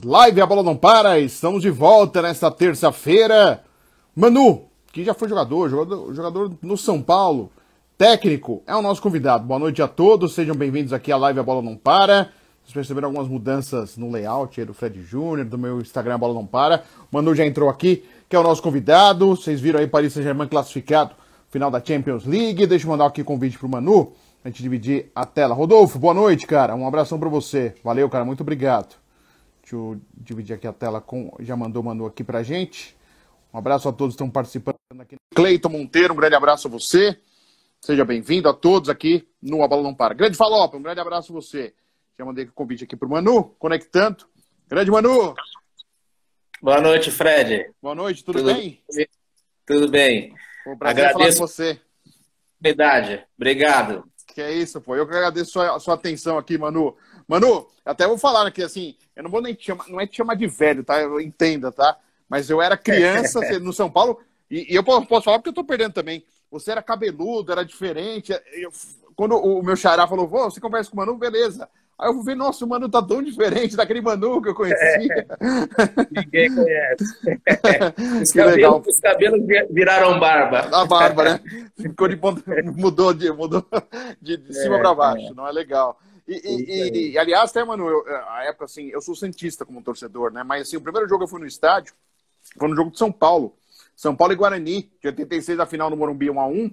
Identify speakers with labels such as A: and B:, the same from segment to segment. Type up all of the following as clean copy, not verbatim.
A: Live A Bola Não Para, estamos de volta nesta terça-feira. Manu, que já foi jogador no São Paulo, técnico, é o nosso convidado. Boa noite a todos, sejam bem-vindos aqui à Live A Bola Não Para. Vocês perceberam algumas mudanças no layout aí do Fred Júnior, do meu Instagram A Bola Não Para. O Manu já entrou aqui, que é o nosso convidado. Vocês viram aí Paris Saint-Germain classificado, final da Champions League. Deixa eu mandar aqui o convite pro Manu, a gente dividir a tela. Rodolfo, boa noite, cara. Um abração pra você. Valeu, cara, muito obrigado. Deixa eu dividir aqui a tela com... Já mandou o Manu aqui pra gente. Um abraço a todos que estão participando aqui. Cleiton Monteiro, um grande abraço a você. Seja bem-vindo a todos aqui no A Bola Não Para. Grande Falopa, um grande abraço a você. Já mandei o convite aqui pro Manu, conectando. Grande Manu!
B: Boa noite, Fred.
A: Boa noite, tudo bem?
B: Tudo bem.
A: Foi um prazer falar com você.
B: Verdade, obrigado.
A: Que é isso, pô. Eu que agradeço a sua atenção aqui, Manu. Manu, até vou falar aqui, assim, eu não vou nem te chamar, não é te chamar de velho, tá? Eu entenda, tá? Mas eu era criança no São Paulo, e eu posso falar porque eu tô perdendo também. Você era cabeludo, era diferente. Quando o meu xará falou, vô, você conversa com o Manu, beleza. Aí eu vou ver, nossa, o Manu tá tão diferente daquele Manu que eu conhecia.
B: Ninguém conhece. Os cabelos viraram barba.
A: A barba, né? Ficou de ponta, mudou de cima para baixo, não é legal. E aliás, até, Manu, a época, assim, eu sou santista como torcedor, né? Mas, assim, o primeiro jogo que eu fui no estádio foi no jogo de São Paulo. São Paulo e Guarani, de 86, a final no Morumbi 1-1,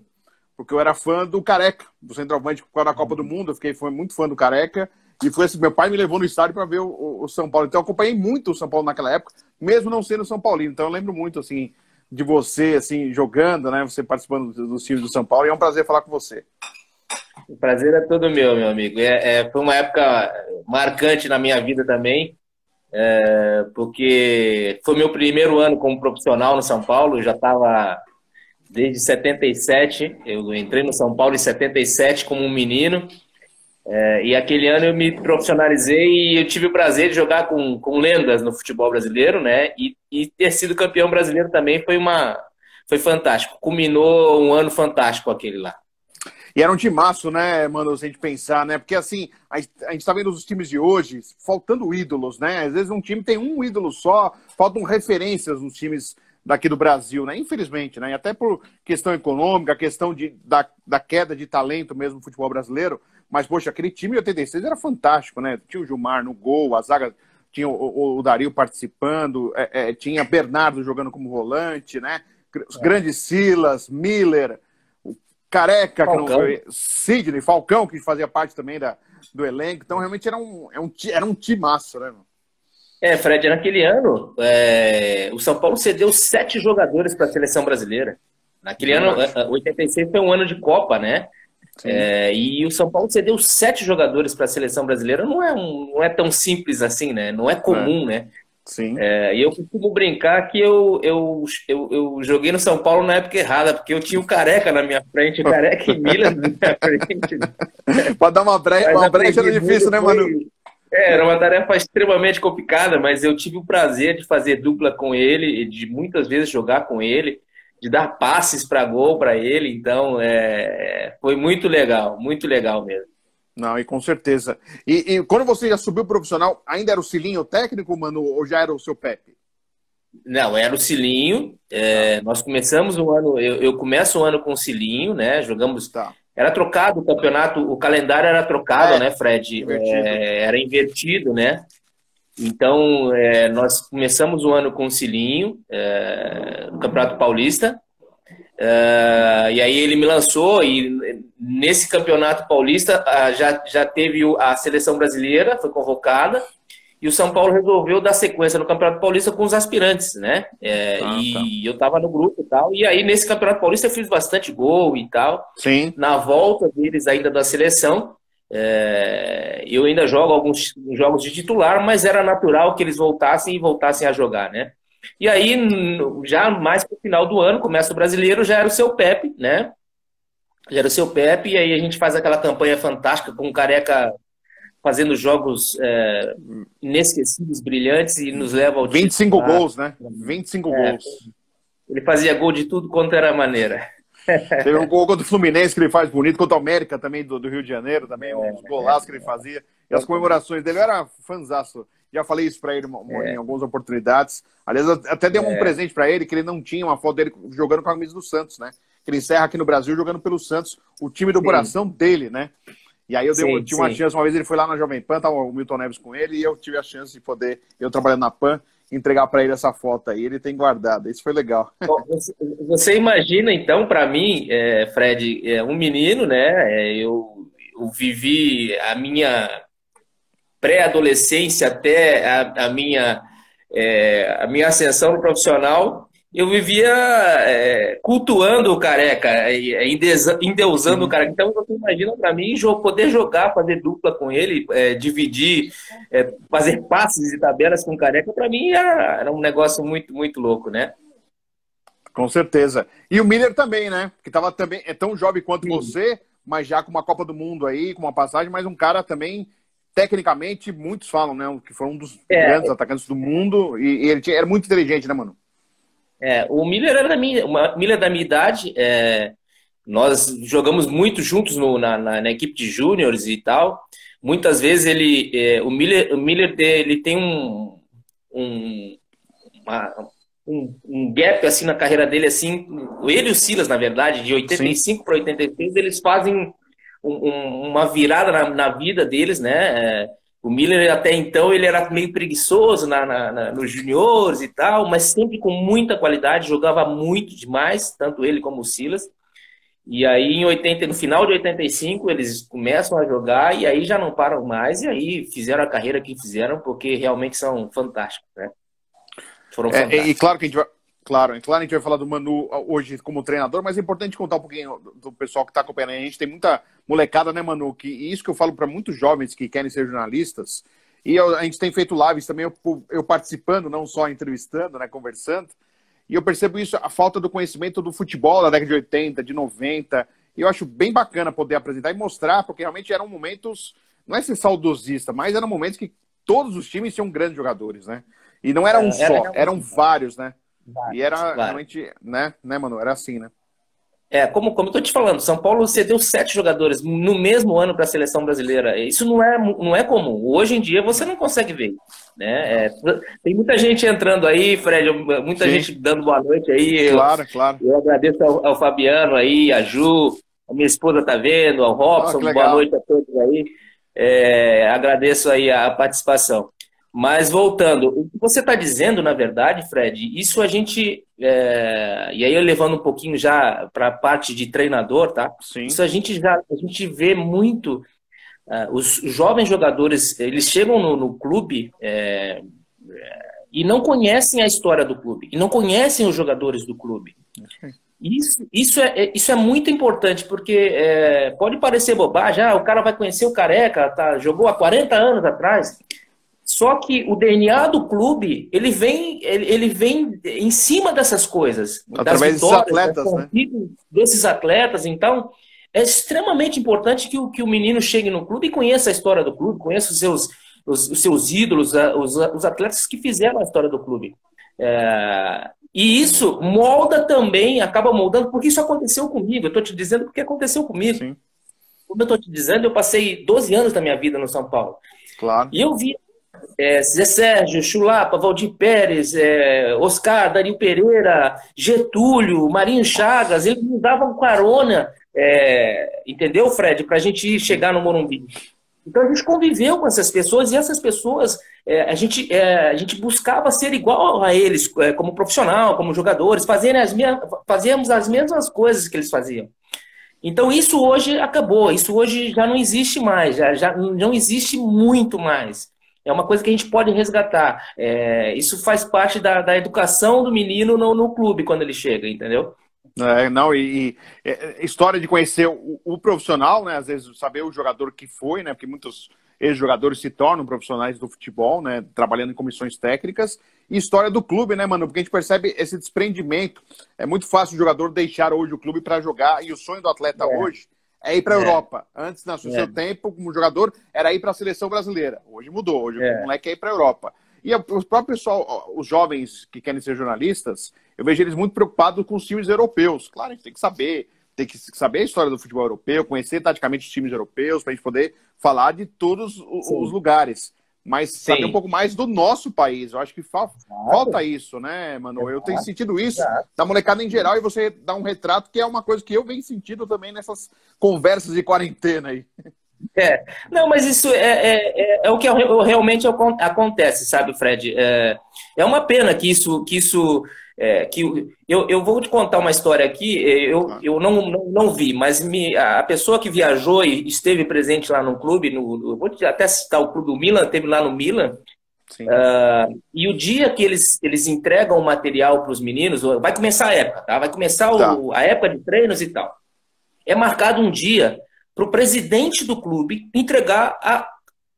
A: porque eu era fã do Careca, do centroavante, por causa da Copa do Mundo. Eu fui muito fã do Careca. E foi assim, meu pai me levou no estádio para ver o São Paulo. Então eu acompanhei muito o São Paulo naquela época, mesmo não sendo São Paulino. Então eu lembro muito, assim, de você, assim, jogando, né? Você participando dos times do São Paulo. E é um prazer falar com você.
B: O prazer é todo meu amigo. Foi uma época marcante na minha vida também, porque foi meu primeiro ano como profissional no São Paulo. Eu já estava desde 77. Eu entrei no São Paulo em 77 como um menino. E aquele ano eu me profissionalizei e eu tive o prazer de jogar com lendas no futebol brasileiro, né? E ter sido campeão brasileiro também foi fantástico. Culminou um ano fantástico aquele lá.
A: E era um timaço, né, mano, se a gente pensar, né? Porque, assim, a gente tá vendo os times de hoje faltando ídolos, né? Às vezes um time tem um ídolo só, faltam referências nos times daqui do Brasil, né? Infelizmente, né? E até por questão econômica, questão da queda de talento mesmo no futebol brasileiro. Mas, poxa, aquele time de 86 era fantástico, né? Tinha o Gilmar no gol, a zaga tinha o Dario participando, tinha Bernardo jogando como volante, né? Os grandes Silas, Miller, o Careca, Sidney, Falcão, que fazia parte também do elenco. Então, realmente era um timaço, né?
B: Fred, naquele ano, o São Paulo cedeu 7 jogadores para a seleção brasileira. Naquele ano, 86 foi um ano de Copa, né? E o São Paulo cedeu 7 jogadores para a seleção brasileira. Não é tão simples assim, né? Não é comum, né?
A: Sim.
B: E eu costumo brincar que eu joguei no São Paulo na época errada, porque eu tinha o Careca na minha frente, o Careca e Milan na minha frente.
A: Pode dar uma brecha era difícil, né, Manu?
B: Era uma tarefa extremamente complicada, mas eu tive o prazer de fazer dupla com ele, de muitas vezes jogar com ele, de dar passes para gol para ele. Então, foi muito legal mesmo.
A: Não, e com certeza. E quando você já subiu profissional, ainda era o Cilinho técnico, Manu, ou já era o seu Pepe?
B: Não, era o Cilinho. Nós começamos o ano, eu começo o ano com o Cilinho, né? Jogamos.
A: Tá.
B: Era trocado o campeonato, o calendário era trocado, né, Fred? Era invertido, né? Então, nós começamos o ano com o Cilinho, no Campeonato Paulista. E aí ele me lançou, e nesse Campeonato Paulista já teve a seleção brasileira, foi convocada, e o São Paulo resolveu dar sequência no Campeonato Paulista com os aspirantes, né? Eu tava no grupo e tal, e aí nesse Campeonato Paulista eu fiz bastante gol e tal.
A: Sim.
B: Na volta deles ainda da seleção, eu ainda jogo alguns jogos de titular, mas era natural que eles voltassem a jogar, né? E aí, já mais pro final do ano, começa o Brasileiro, já era o seu Pepe, né? Já era o seu Pepe, e aí a gente faz aquela campanha fantástica com o Careca fazendo jogos inesquecíveis, brilhantes, e nos leva ao
A: 25 gols, né? 25 gols.
B: Ele fazia gol de tudo quanto era maneira.
A: Teve um gol contra o Fluminense que ele faz bonito, contra o América também do Rio de Janeiro, também uns golaços que ele fazia. E as comemorações dele, eu era fãzaço. Já falei isso para ele em algumas oportunidades. Aliás, até dei um presente para ele, que ele não tinha uma foto dele jogando com a camisa do Santos, né? Ele encerra aqui no Brasil jogando pelo Santos, o time do coração dele, né? E aí eu tive uma chance, uma vez ele foi lá na Jovem Pan, tava o Milton Neves com ele, e eu tive a chance de poder, eu trabalhando na Pan, entregar para ele essa foto aí. Ele tem guardado. Isso foi legal.
B: Você imagina, então, para mim, Fred, um menino, né? Eu vivi a minha pré-adolescência até a minha ascensão no profissional. Eu vivia cultuando o Careca, endeusando o Careca. Então, você imagina para mim poder jogar, fazer dupla com ele, dividir, fazer passes e tabelas com o Careca, para mim era um negócio muito, muito louco, né?
A: Com certeza. E o Miller também, né? Que estava também, é tão jovem quanto você, mas já com uma Copa do Mundo aí, com uma passagem, mas um cara também, tecnicamente, muitos falam, né? Que foi um dos grandes atacantes do mundo, e ele era muito inteligente, né, mano?
B: O Miller era da minha idade. Nós jogamos muito juntos na equipe de júniores e tal. Muitas vezes o Miller ele tem um gap assim na carreira dele, assim. Ele e o Silas, na verdade, de 85 para 86, eles fazem uma virada na vida deles, né? O Miller, até então, ele era meio preguiçoso nos juniores e tal, mas sempre com muita qualidade, jogava muito demais, tanto ele como o Silas. E aí, no final de 85, eles começam a jogar e aí já não param mais, e aí fizeram a carreira que fizeram, porque realmente são fantásticos, né? Foram fantásticos.
A: E claro que a gente vai falar do Manu hoje como treinador, mas é importante contar um pouquinho do pessoal que está acompanhando. A gente tem muita molecada, né, Manu? E isso que eu falo para muitos jovens que querem ser jornalistas. E a gente tem feito lives também, eu participando, não só entrevistando, né, conversando. E eu percebo isso, a falta do conhecimento do futebol da década de 80, de 90. E eu acho bem bacana poder apresentar e mostrar, porque realmente eram momentos, não é ser saudosista, mas eram momentos que todos os times tinham grandes jogadores, né? E não era um só, eram vários, né? E era realmente, né, mano? Era assim, né?
B: Como eu tô te falando, São Paulo cedeu 7 jogadores no mesmo ano para a seleção brasileira. Isso não é comum. Hoje em dia você não consegue ver, né? Tem muita gente entrando aí, Fred, muita gente dando boa noite aí.
A: Claro.
B: Eu agradeço ao Fabiano aí, a Ju, a minha esposa tá vendo, ao Robson, boa noite a todos aí. Agradeço aí a participação. Mas voltando, o que você está dizendo, na verdade, Fred, isso a gente, e aí eu levando um pouquinho já para a parte de treinador, tá?
A: Sim.
B: Isso a gente vê muito, os jovens jogadores, eles chegam no clube e não conhecem a história do clube, e não conhecem os jogadores do clube. Isso é muito importante, porque pode parecer bobagem, o cara vai conhecer o Careca, jogou há 40 anos atrás. Só que o DNA do clube, ele vem em cima dessas coisas.
A: Através desses atletas, né?
B: Desses atletas. Então, é extremamente importante que o menino chegue no clube e conheça a história do clube, conheça os seus ídolos, os atletas que fizeram a história do clube. E isso molda também, acaba moldando, porque isso aconteceu comigo. Eu estou te dizendo porque aconteceu comigo.
A: Sim.
B: Como eu estou te dizendo, eu passei 12 anos da minha vida no São Paulo.
A: Claro.
B: E eu vi Zé Sérgio, Chulapa, Valdir Pérez, Oscar, Dario Pereira, Getúlio, Marinho Chagas, eles me davam carona, entendeu, Fred? Para a gente chegar no Morumbi. Então a gente conviveu com essas pessoas e essas pessoas, a gente buscava ser igual a eles, como profissional, como jogadores, fazíamos as mesmas coisas que eles faziam. Então isso hoje acabou, isso hoje já não existe mais, já não existe muito mais. É uma coisa que a gente pode resgatar. Isso faz parte da educação do menino no clube quando ele chega, entendeu?
A: História de conhecer o profissional, né? Às vezes saber o jogador que foi, né? Porque muitos ex-jogadores se tornam profissionais do futebol, né? Trabalhando em comissões técnicas. E história do clube, né, mano? Porque a gente percebe esse desprendimento. É muito fácil o jogador deixar hoje o clube para jogar. E o sonho do atleta hoje é ir para a Europa. Antes, no seu tempo, como jogador, era ir para a seleção brasileira. Hoje mudou. Hoje o moleque quer ir para a Europa. E o próprio pessoal, os jovens que querem ser jornalistas, eu vejo eles muito preocupados com os times europeus. Claro, a gente tem que saber a história do futebol europeu, conhecer taticamente os times europeus, para a gente poder falar de todos os lugares. mas saber um pouco mais do nosso país. Eu acho que falta isso, né, Manu? Eu tenho sentido isso da molecada em geral, e você dá um retrato que é uma coisa que eu venho sentindo também nessas conversas de quarentena aí.
B: Não, mas isso é o que realmente acontece, sabe, Fred? É uma pena que eu vou te contar uma história aqui, eu não vi, mas a pessoa que viajou e esteve presente lá no clube, eu vou até citar o clube do Milan, esteve lá no Milan, e o dia que eles entregam o material para os meninos, vai começar a época, tá? Vai começar a época de treinos e tal. É marcado um dia para o presidente do clube entregar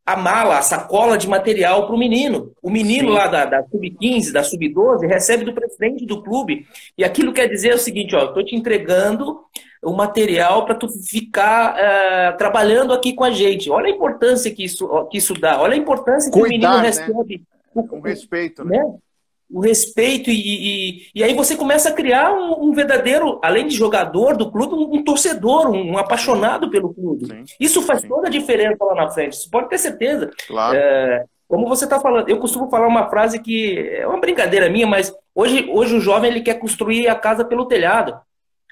B: a mala, a sacola de material para o menino. O menino lá da Sub-15, da Sub-12, recebe do presidente do clube. E aquilo quer dizer o seguinte, ó, estou te entregando o material para tu ficar trabalhando aqui com a gente. Olha a importância que isso dá. Olha a importância que o menino recebe.
A: Com respeito, né?
B: O respeito, e aí você começa a criar um verdadeiro, além de jogador do clube, um torcedor, um apaixonado pelo clube. Isso faz toda a diferença lá na frente, você pode ter certeza.
A: Claro.
B: Como você está falando, eu costumo falar uma frase que é uma brincadeira minha, mas hoje o jovem ele quer construir a casa pelo telhado.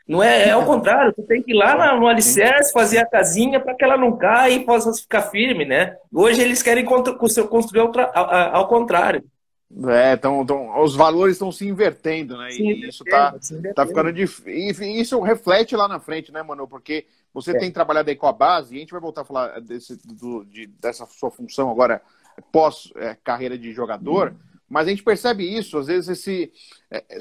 B: Não é ao contrário, tu tem que ir lá no alicerce, fazer a casinha para que ela não caia e possa ficar firme, né? Hoje eles querem construir ao contrário.
A: Então, os valores estão se invertendo, né? E isso tá ficando difícil. E isso reflete lá na frente, né, Manu? Porque você tem trabalhado aí com a base, e a gente vai voltar a falar dessa sua função agora pós-carreira de jogador, mas a gente percebe isso, às vezes,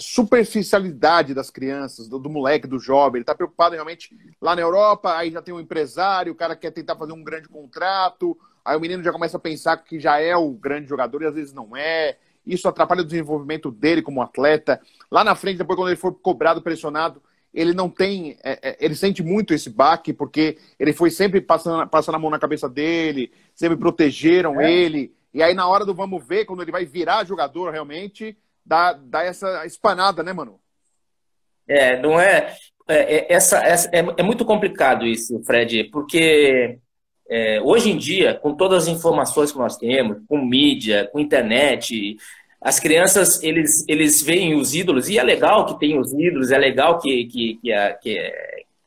A: superficialidade das crianças, do moleque, do jovem. Ele tá preocupado realmente lá na Europa, aí já tem um empresário, o cara quer tentar fazer um grande contrato, aí o menino já começa a pensar que já é o grande jogador e às vezes não é. Isso atrapalha o desenvolvimento dele como atleta. Lá na frente, depois, quando ele for cobrado, pressionado, ele não tem... ele sente muito esse baque, porque ele foi sempre passando a mão na cabeça dele, sempre protegeram ele. E aí, na hora do vamos ver, quando ele vai virar jogador, realmente, dá essa espanada, né, Manu?
B: Não é... É muito complicado isso, Fred, porque... hoje em dia, com todas as informações que nós temos, com mídia, com internet, as crianças, eles veem os ídolos, e é legal que tenham os ídolos, é legal que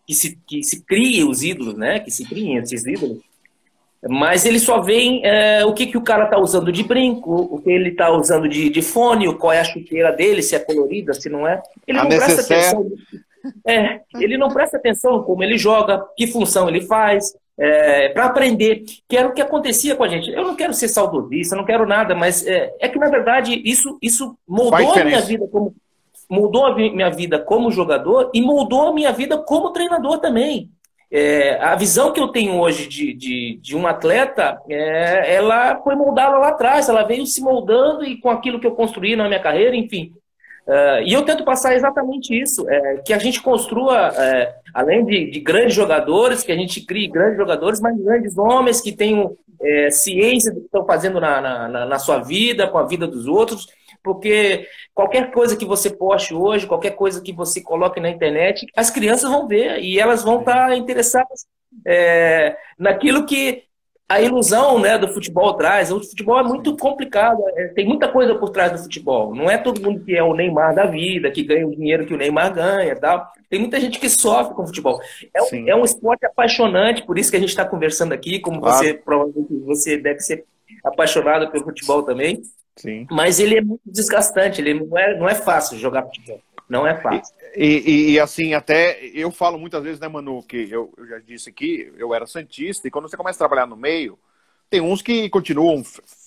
B: se criem os ídolos, né? Que se criem esses ídolos, mas eles só veem o que o cara está usando de brinco, o que ele está usando de fone, qual é a chuteira dele, se é colorida, se não é. Ele não presta atenção. Ele não presta atenção em como ele joga, que função ele faz. Para aprender, que era o que acontecia com a gente. Eu não quero ser saudosista, não quero nada, mas que na verdade isso mudou a minha vida como jogador e mudou a minha vida como treinador também. A visão que eu tenho hoje de um atleta, ela foi moldada lá atrás, ela veio se moldando e com aquilo que eu construí na minha carreira, enfim. E eu tento passar exatamente isso, que a gente construa, além de grandes jogadores, que a gente crie grandes jogadores, mas grandes homens que tenham ciência do que estão fazendo na sua vida, com a vida dos outros, porque qualquer coisa que você poste hoje, qualquer coisa que você coloque na internet, as crianças vão ver e elas vão estar interessadas naquilo que a ilusão, né, do futebol traz. O futebol é muito complicado, tem muita coisa por trás do futebol. Não é todo mundo que é o Neymar da vida, que ganha o dinheiro que o Neymar ganha, tal. Tem muita gente que sofre com o futebol. É um esporte apaixonante, por isso que a gente está conversando aqui, como claro. Provavelmente você deve ser apaixonado pelo futebol também.
A: Sim.
B: Mas ele é muito desgastante, ele não é fácil jogar futebol. Não é fácil.
A: E assim, até eu falo muitas vezes, né, Manu, que eu já disse aqui, eu era santista, e quando você começa a trabalhar no meio, tem uns que continuam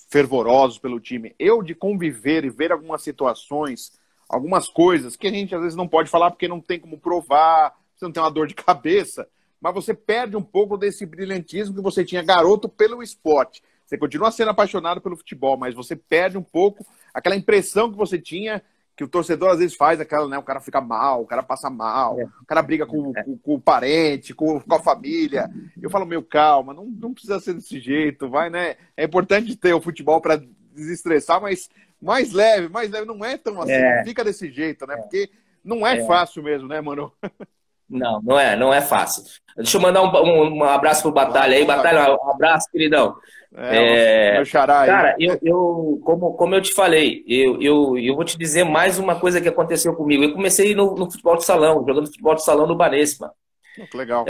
A: fervorosos pelo time. Eu, de conviver e ver algumas situações, algumas coisas que a gente às vezes não pode falar porque não tem como provar, você não tem uma dor de cabeça, mas você perde um pouco desse brilhantismo que você tinha garoto pelo esporte. Você continua sendo apaixonado pelo futebol, mas você perde um pouco aquela impressão que você tinha, que o torcedor às vezes faz, aquela, né? O cara fica mal, o cara passa mal, o cara briga com o parente, com a família. Eu falo, meu, calma, não precisa ser desse jeito, vai, né? É importante ter o futebol para desestressar, mas mais leve, não é tão assim, não fica desse jeito, né? Porque não é fácil mesmo, né, mano?
B: não é fácil. Deixa eu mandar um abraço pro Batalha aí. Batalha, um abraço, queridão.
A: Meu xará aí.
B: Cara, como eu te falei, eu vou te dizer mais uma coisa que aconteceu comigo. Eu comecei no futebol de salão, jogando futebol de salão no Banespa.
A: Que legal.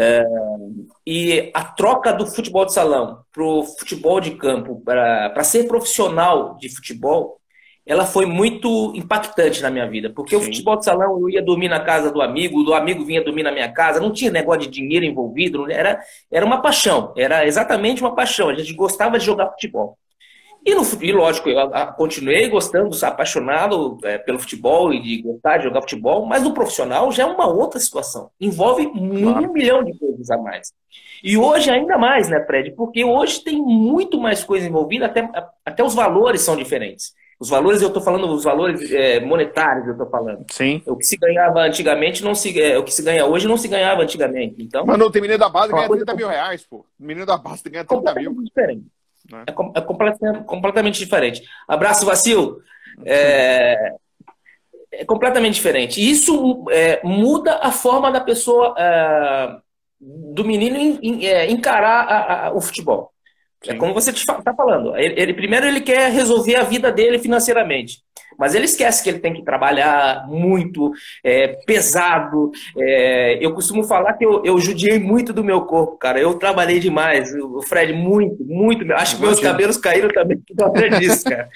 B: E a troca do futebol de salão pro futebol de campo, para ser profissional de futebol, ela foi muito impactante na minha vida. Porque o futebol de salão, eu ia dormir na casa do amigo vinha dormir na minha casa, não tinha negócio de dinheiro envolvido, era uma paixão, era exatamente uma paixão. A gente gostava de jogar futebol. E lógico, eu continuei gostando, apaixonado pelo futebol e de gostar de jogar futebol, mas no profissional já é uma outra situação. Envolve um milhão de coisas a mais. E hoje ainda mais, né, Fred? Porque hoje tem muito mais coisa envolvida, até os valores são diferentes. Os valores, eu estou falando, os valores monetários, eu estou falando.
A: Sim.
B: O que se ganhava antigamente, o que se ganha hoje não se ganhava antigamente. Então,
A: mano, tem menino da base que ganha 30 mil reais, pô. Menino da base ganha 30 mil.
B: Diferente. É completamente diferente. Abraço, Vacil. É completamente diferente. E isso muda a forma da pessoa, do menino, encarar o futebol. Sim. É como você está falando. Primeiro ele quer resolver a vida dele financeiramente. Mas ele esquece que ele tem que trabalhar muito, pesado. Eu costumo falar que eu judiei muito do meu corpo, cara. Eu trabalhei demais. O Fred, muito, muito. Acho que meus cabelos caíram também por causa disso, cara.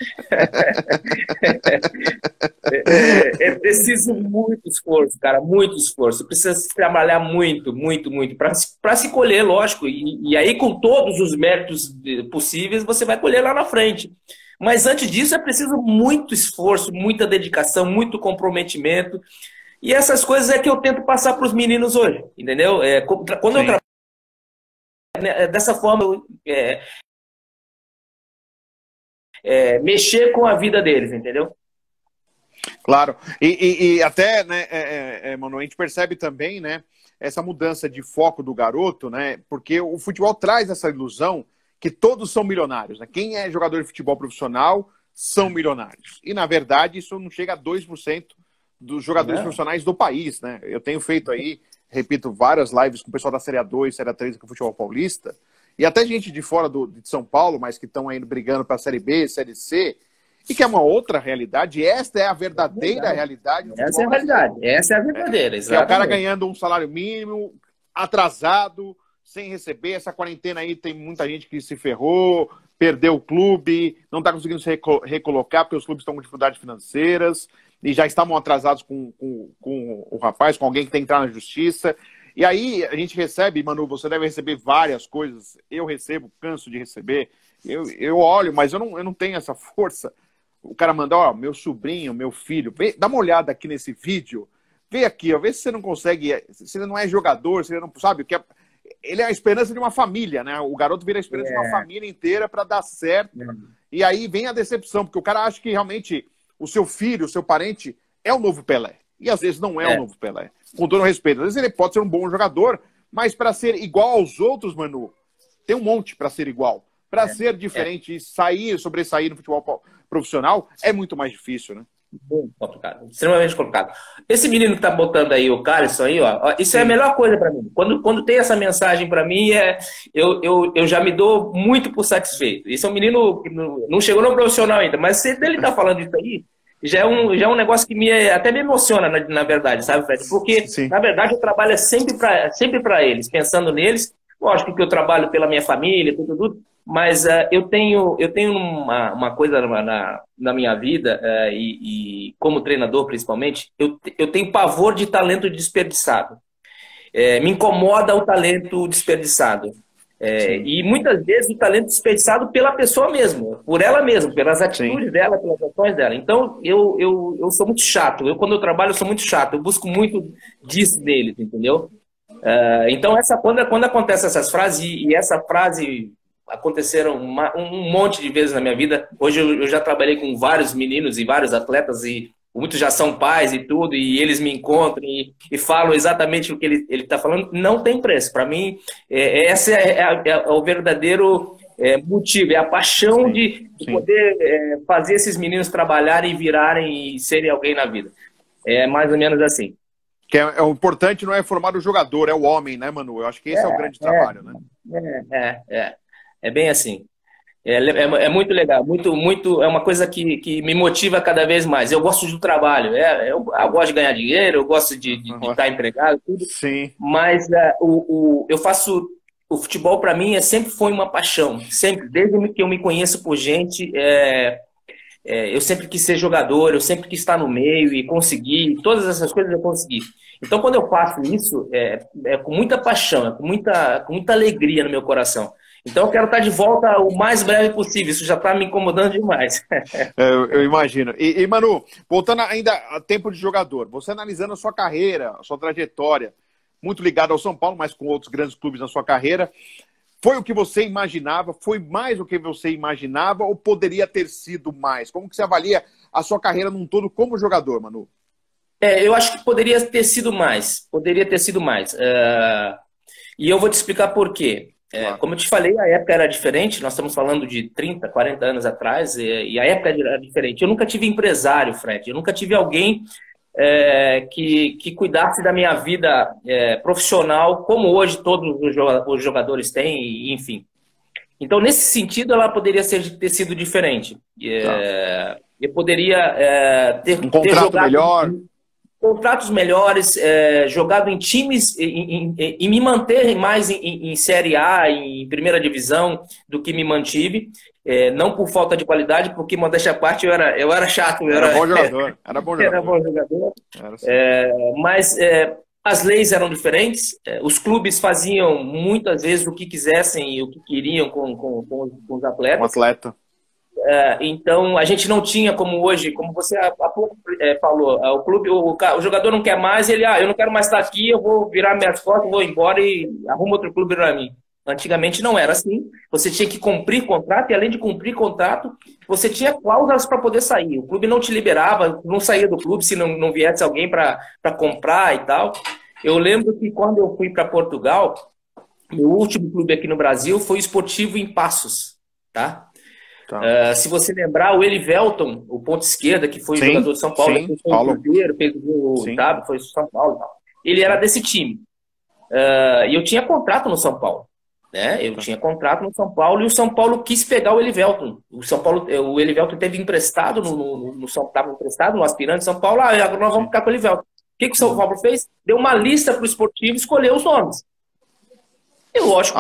B: É preciso muito esforço, cara. Muito esforço. Precisa trabalhar muito, muito, muito. Para se colher, lógico. E aí, com todos os méritos possíveis, você vai colher lá na frente. Mas antes disso é preciso muito esforço, muita dedicação, muito comprometimento. E essas coisas é que eu tento passar para os meninos hoje, entendeu? Quando eu trabalho dessa forma, mexer com a vida deles, entendeu?
A: Claro. E até, né, mano, a gente percebe também, né, essa mudança de foco do garoto, né? Porque o futebol traz essa ilusão que todos são milionários, né? Quem é jogador de futebol profissional são milionários. E, na verdade, isso não chega a 2% dos jogadores profissionais do país, né? Eu tenho feito aí, repito, várias lives com o pessoal da Série A2, Série A3 com o futebol paulista, e até gente de fora de São Paulo, mas que estão aí brigando para a Série B, Série C, e que é uma outra realidade. Esta é a verdadeira realidade do futebol.
B: Essa é a realidade, essa é a verdadeira, exatamente.
A: É o cara ganhando um salário mínimo, atrasado, sem receber. Essa quarentena aí tem muita gente que se ferrou, perdeu o clube, não está conseguindo se recolocar porque os clubes estão com dificuldades financeiras e já estavam atrasados com o rapaz, com alguém que tem que entrar na justiça. E aí a gente recebe, Manu, você deve receber várias coisas. Eu recebo, canso de receber. Eu olho, mas eu não tenho essa força. O cara manda, ó, meu sobrinho, meu filho, dá uma olhada aqui nesse vídeo. Vê aqui, ó, vê se você não consegue, se você não é jogador, se você não sabe o que é. Ele é a esperança de uma família, né? O garoto vira a esperança de uma família inteira para dar certo. E aí vem a decepção, porque o cara acha que realmente o seu filho, o seu parente, é o novo Pelé. E às vezes não é o novo Pelé. Com todo respeito. Às vezes ele pode ser um bom jogador, mas para ser igual aos outros, Manu, tem um monte para ser igual. Para ser diferente e sobressair no futebol profissional, é muito mais difícil, né?
B: Muito complicado, extremamente complicado. Esse menino que tá botando aí, o Carlson aí, ó, isso é a melhor coisa para mim. Quando tem essa mensagem para mim, eu já me dou muito por satisfeito. Esse é um menino que não chegou no profissional ainda, mas se ele tá falando isso aí, já é um negócio que até me emociona, na verdade, sabe, Fred? Porque, na verdade, eu trabalho sempre para eles, pensando neles. Lógico que eu trabalho pela minha família, tudo. Mas eu tenho uma coisa na minha vida, e como treinador principalmente, eu tenho pavor de talento desperdiçado. Me incomoda o talento desperdiçado. E muitas vezes o talento desperdiçado pela pessoa mesma, por ela mesma, pelas atitudes dela, pelas ações dela. Então eu sou muito chato. Quando eu trabalho, eu sou muito chato. Eu busco muito disso deles, entendeu? Então quando acontecem essas frases, e essa frase aconteceram um monte de vezes na minha vida. Hoje eu já trabalhei com vários meninos e vários atletas, e muitos já são pais e tudo, e eles me encontram e falam exatamente o que ele está falando. Não tem preço. Para mim, esse é o verdadeiro motivo, é a paixão de poder fazer esses meninos trabalharem e virarem e serem alguém na vida. É mais ou menos assim.
A: Que é o importante não é formar o jogador, é o homem, né, Manu? Eu acho que esse é o grande trabalho, né?
B: É bem assim. É muito legal, muito, é uma coisa que me motiva cada vez mais. Eu gosto do trabalho, eu gosto de ganhar dinheiro, eu gosto de estar empregado, tudo.
A: Sim.
B: Mas eu faço o futebol para mim sempre foi uma paixão, sempre, desde que eu me conheço por gente, eu sempre quis ser jogador, eu sempre quis estar no meio e conseguir, todas essas coisas eu consegui. Então, quando eu faço isso, é com muita paixão, é com muita alegria no meu coração. Então, eu quero estar de volta o mais breve possível. Isso já está me incomodando demais.
A: Eu imagino. E, Manu, voltando ainda a tempo de jogador, você analisando a sua carreira, a sua trajetória, muito ligado ao São Paulo, mas com outros grandes clubes na sua carreira, foi o que você imaginava? Foi mais o que você imaginava ou poderia ter sido mais? Como que você avalia a sua carreira num todo como jogador, Manu?
B: Eu acho que poderia ter sido mais. Poderia ter sido mais. E eu vou te explicar por quê.
A: Claro.
B: Como eu te falei, a época era diferente. Nós estamos falando de 30, 40 anos atrás. E a época era diferente. Eu nunca tive empresário, Fred. Eu nunca tive alguém que cuidasse da minha vida profissional, como hoje todos os jogadores têm, enfim. Então, nesse sentido, ela poderia ter sido diferente. Eu poderia ter
A: um contrato
B: jogado
A: melhor.
B: Contratos melhores, jogado em times e me manter mais em Série A, em primeira divisão, do que me mantive. Não por falta de qualidade, porque, modéstia à parte, eu era chato.
A: Era bom jogador. Era bom jogador.
B: Mas as leis eram diferentes. Os clubes faziam, muitas vezes, o que quisessem e o que queriam com os atletas.
A: Um atleta.
B: Então, a gente não tinha como hoje, como você há pouco falou, o clube, o jogador não quer mais, ele, eu não quero mais estar aqui, eu vou virar minhas costas, vou embora e arrumo outro clube para mim. Antigamente não era assim, você tinha que cumprir contrato e além de cumprir contrato, você tinha cláusulas para poder sair. O clube não te liberava, não saía do clube se não viesse alguém para comprar e tal. Eu lembro que quando eu fui para Portugal, meu último clube aqui no Brasil foi o Esportivo em Passos, tá? Se você lembrar, o Elivelton, o ponto esquerda, que foi jogador de São Paulo, fez o Cruzeiro, fez o foi São Paulo. Ele era desse time. E eu tinha contrato no São Paulo. Né? Eu tinha contrato no São Paulo e o São Paulo quis pegar o Elivelton. O Elivelton teve emprestado no São Paulo, emprestado no aspirante de São Paulo. Agora nós vamos ficar com o Elivelton. O que o São Paulo fez? Deu uma lista para o esportivo escolher os nomes. E lógico,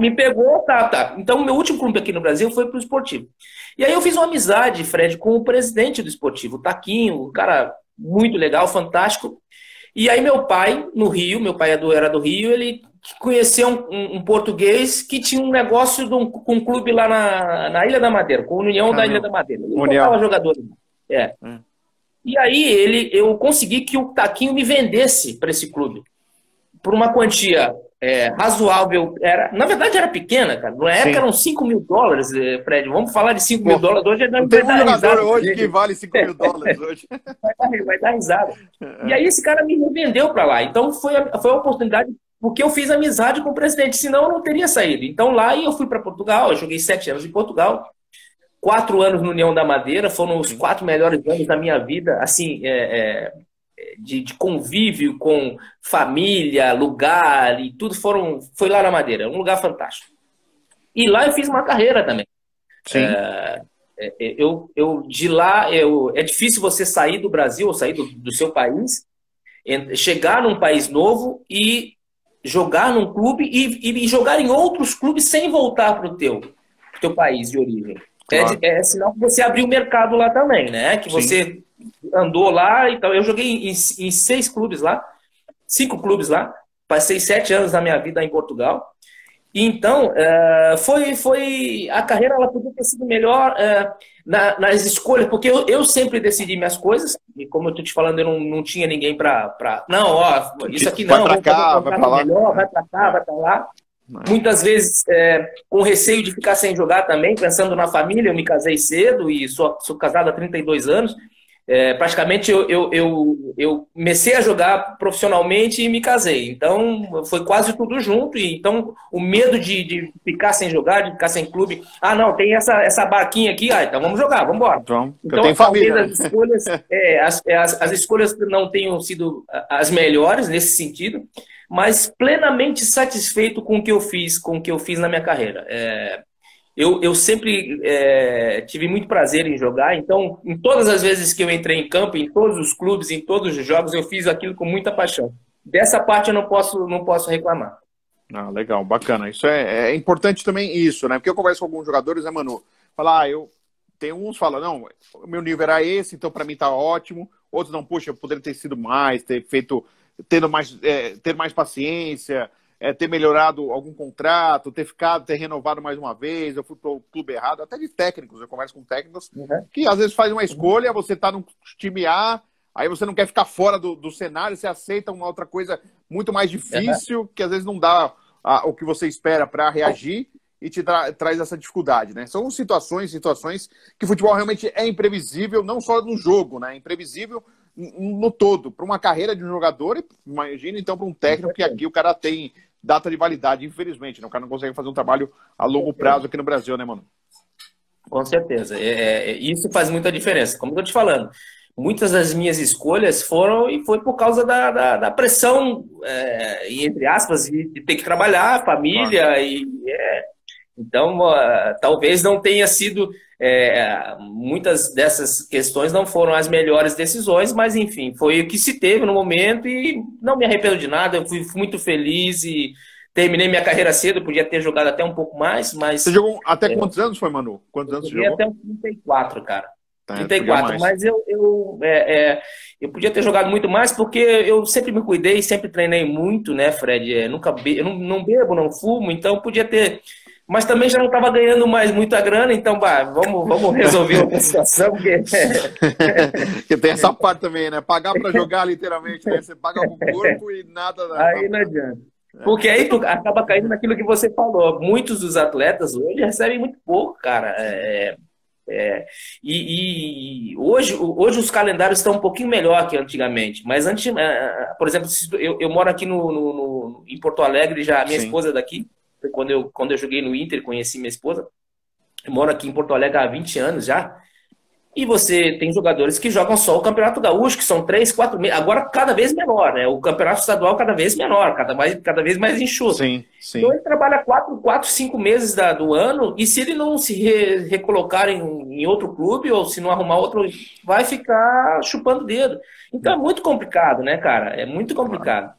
B: me pegou, tá. Então, o meu último clube aqui no Brasil foi pro Esportivo. E aí eu fiz uma amizade, Fred, com o presidente do Esportivo, o Taquinho, um cara muito legal, fantástico. E aí meu pai, no Rio, meu pai era do Rio, ele conheceu um português que tinha um negócio com um clube lá na Ilha da Madeira, com a União da Ilha da Madeira. Ele comprava jogador. E aí eu consegui que o Taquinho me vendesse para esse clube. Por uma quantia razoável, na verdade era pequena, cara. Na época eram $5 mil, Fred. Vamos falar de $5 mil hoje.
A: Não tem um jogador hoje que vale $5 mil hoje.
B: Vai dar risada. E aí esse cara me vendeu para lá. Então foi a oportunidade, porque eu fiz amizade com o presidente, senão eu não teria saído. Então lá eu fui para Portugal, eu joguei 7 anos em Portugal, 4 anos no União da Madeira, foram os 4 melhores anos da minha vida, assim, de convívio com família, lugar e tudo foi lá na Madeira, um lugar fantástico. E lá eu fiz uma carreira também.
A: Sim.
B: De lá, é difícil você sair do Brasil ou sair do seu país, chegar num país novo e jogar num clube e jogar em outros clubes sem voltar para o teu país de origem. Claro. É sinal que você abriu o mercado lá também, né? Que você andou lá, então eu joguei em 6 clubes lá, 5 clubes lá, passei 7 anos da minha vida em Portugal. E então, a carreira ela podia ter sido melhor nas escolhas, porque eu sempre decidi minhas coisas, e como eu estou te falando, eu não tinha ninguém para... Não, isso aqui não,
A: vai para cá, vai para lá.
B: Melhor, vai para cá, vai para lá. Muitas vezes com receio de ficar sem jogar também, pensando na família. Eu me casei cedo e sou casado há 32 anos. praticamente eu comecei a jogar profissionalmente e me casei. Então, foi quase tudo junto. E, então, o medo de ficar sem jogar, de ficar sem clube. Ah, não, tem essa barquinha aqui. Ah, então vamos jogar, vamos embora.
A: Então, eu tenho família,
B: talvez as escolhas, as escolhas não tenham sido as melhores nesse sentido, mas plenamente satisfeito com o que eu fiz na minha carreira. Eu sempre tive muito prazer em jogar, então, em todas as vezes que eu entrei em campo, em todos os clubes, em todos os jogos, eu fiz aquilo com muita paixão. Dessa parte eu não posso reclamar.
A: Ah, legal, bacana. Isso é importante também isso, né? Porque eu converso com alguns jogadores, né, Manu? Falar, tem uns que falam, não, o meu nível era esse, então para mim tá ótimo. Outros não, poxa, eu poderia ter sido mais, ter mais paciência, ter melhorado algum contrato, ter renovado mais uma vez, eu fui pro clube errado, até de técnicos, eu converso com técnicos que às vezes faz uma escolha, você tá no time A, aí você não quer ficar fora do cenário, você aceita uma outra coisa muito mais difícil, que às vezes não dá o que você espera para reagir e te traz essa dificuldade, né? São situações que o futebol realmente é imprevisível, não só no jogo, né? É imprevisível no todo, para uma carreira de um jogador, imagina então para um técnico que aqui o cara tem data de validade, infelizmente, né? O cara não consegue fazer um trabalho a longo prazo aqui no Brasil, né, mano?
B: Com certeza. Isso faz muita diferença. Como eu tô te falando, muitas das minhas escolhas foi por causa da pressão, entre aspas, de ter que trabalhar, família, então talvez não tenha sido, muitas dessas questões não foram as melhores decisões, mas enfim, foi o que se teve no momento e não me arrependo de nada, eu fui muito feliz e terminei minha carreira cedo, podia ter jogado até um pouco mais, mas...
A: Você jogou até quantos anos foi, Manu? Quantos anos você jogou?
B: Até uns 34, cara. 34, mas eu podia ter jogado muito mais porque eu sempre me cuidei, sempre treinei muito, né, Fred? Eu não bebo, não fumo, então podia ter... Mas também já não estava ganhando mais muita grana, então vamos resolver outra situação.
A: Que tem essa parte também, né? Pagar para jogar, literalmente, né? Você paga com o corpo e nada...
B: Aí não adianta. Porque aí tu acaba caindo naquilo que você falou. Muitos dos atletas hoje recebem muito pouco, cara. E hoje os calendários estão um pouquinho melhor que antigamente. Mas antes, por exemplo, eu moro aqui em Porto Alegre, já minha esposa é daqui. Quando eu joguei no Inter, conheci minha esposa. Eu moro aqui em Porto Alegre há 20 anos já. E você tem jogadores que jogam só o Campeonato Gaúcho, que são 3, 4 meses. Agora, cada vez menor, né? O Campeonato Estadual cada vez menor, cada vez mais enxuto.
A: Sim.
B: Então, ele trabalha 4, 5 meses do ano, e se ele não se recolocar em outro clube, ou se não arrumar outro, vai ficar chupando o dedo. Então, é muito complicado, né, cara? É muito complicado.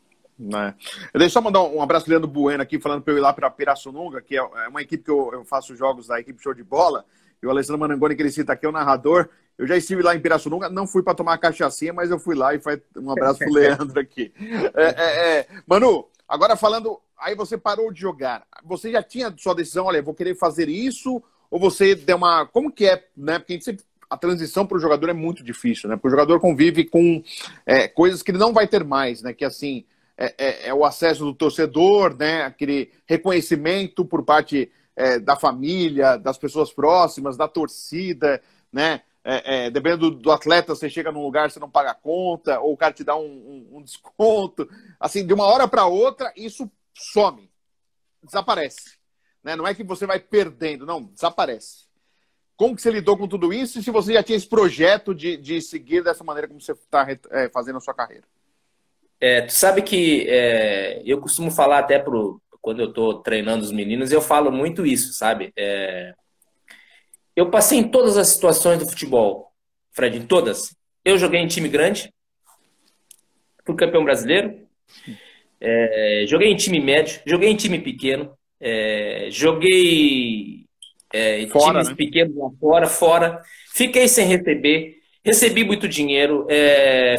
A: Eu deixo só mandar um abraço do Leandro Bueno aqui, falando para eu ir lá para Pirassununga, que é uma equipe que eu faço jogos da equipe Show de Bola. E o Alessandro Manangoni, que ele cita aqui, é o narrador. Eu já estive lá em Pirassununga, não fui para tomar cachaçinha, mas eu fui lá e faz um abraço pro Leandro aqui. Manu, agora falando, aí você parou de jogar. Você já tinha sua decisão, olha, vou querer fazer isso, ou você deu uma... Como que é, né? Porque a transição para o jogador é muito difícil, né? Porque o jogador convive com coisas que ele não vai ter mais, né? Que assim, o acesso do torcedor, né? Aquele reconhecimento por parte... da família, das pessoas próximas, da torcida, né? Dependendo do atleta, você chega num lugar, você não paga a conta, ou o cara te dá um desconto. Assim, de uma hora para outra, isso some, desaparece. Né? Não é que você vai perdendo, não, desaparece. Como que você lidou com tudo isso e se você já tinha esse projeto de seguir dessa maneira como você está fazendo a sua carreira?
B: Tu sabe que eu costumo falar até quando eu estou treinando os meninos, eu falo muito isso, sabe? Eu passei em todas as situações do futebol, Fred, em todas. Eu joguei em time grande, fui campeão brasileiro, joguei em time médio, joguei em time pequeno, joguei em times pequenos lá fora, fiquei sem receber, recebi muito dinheiro,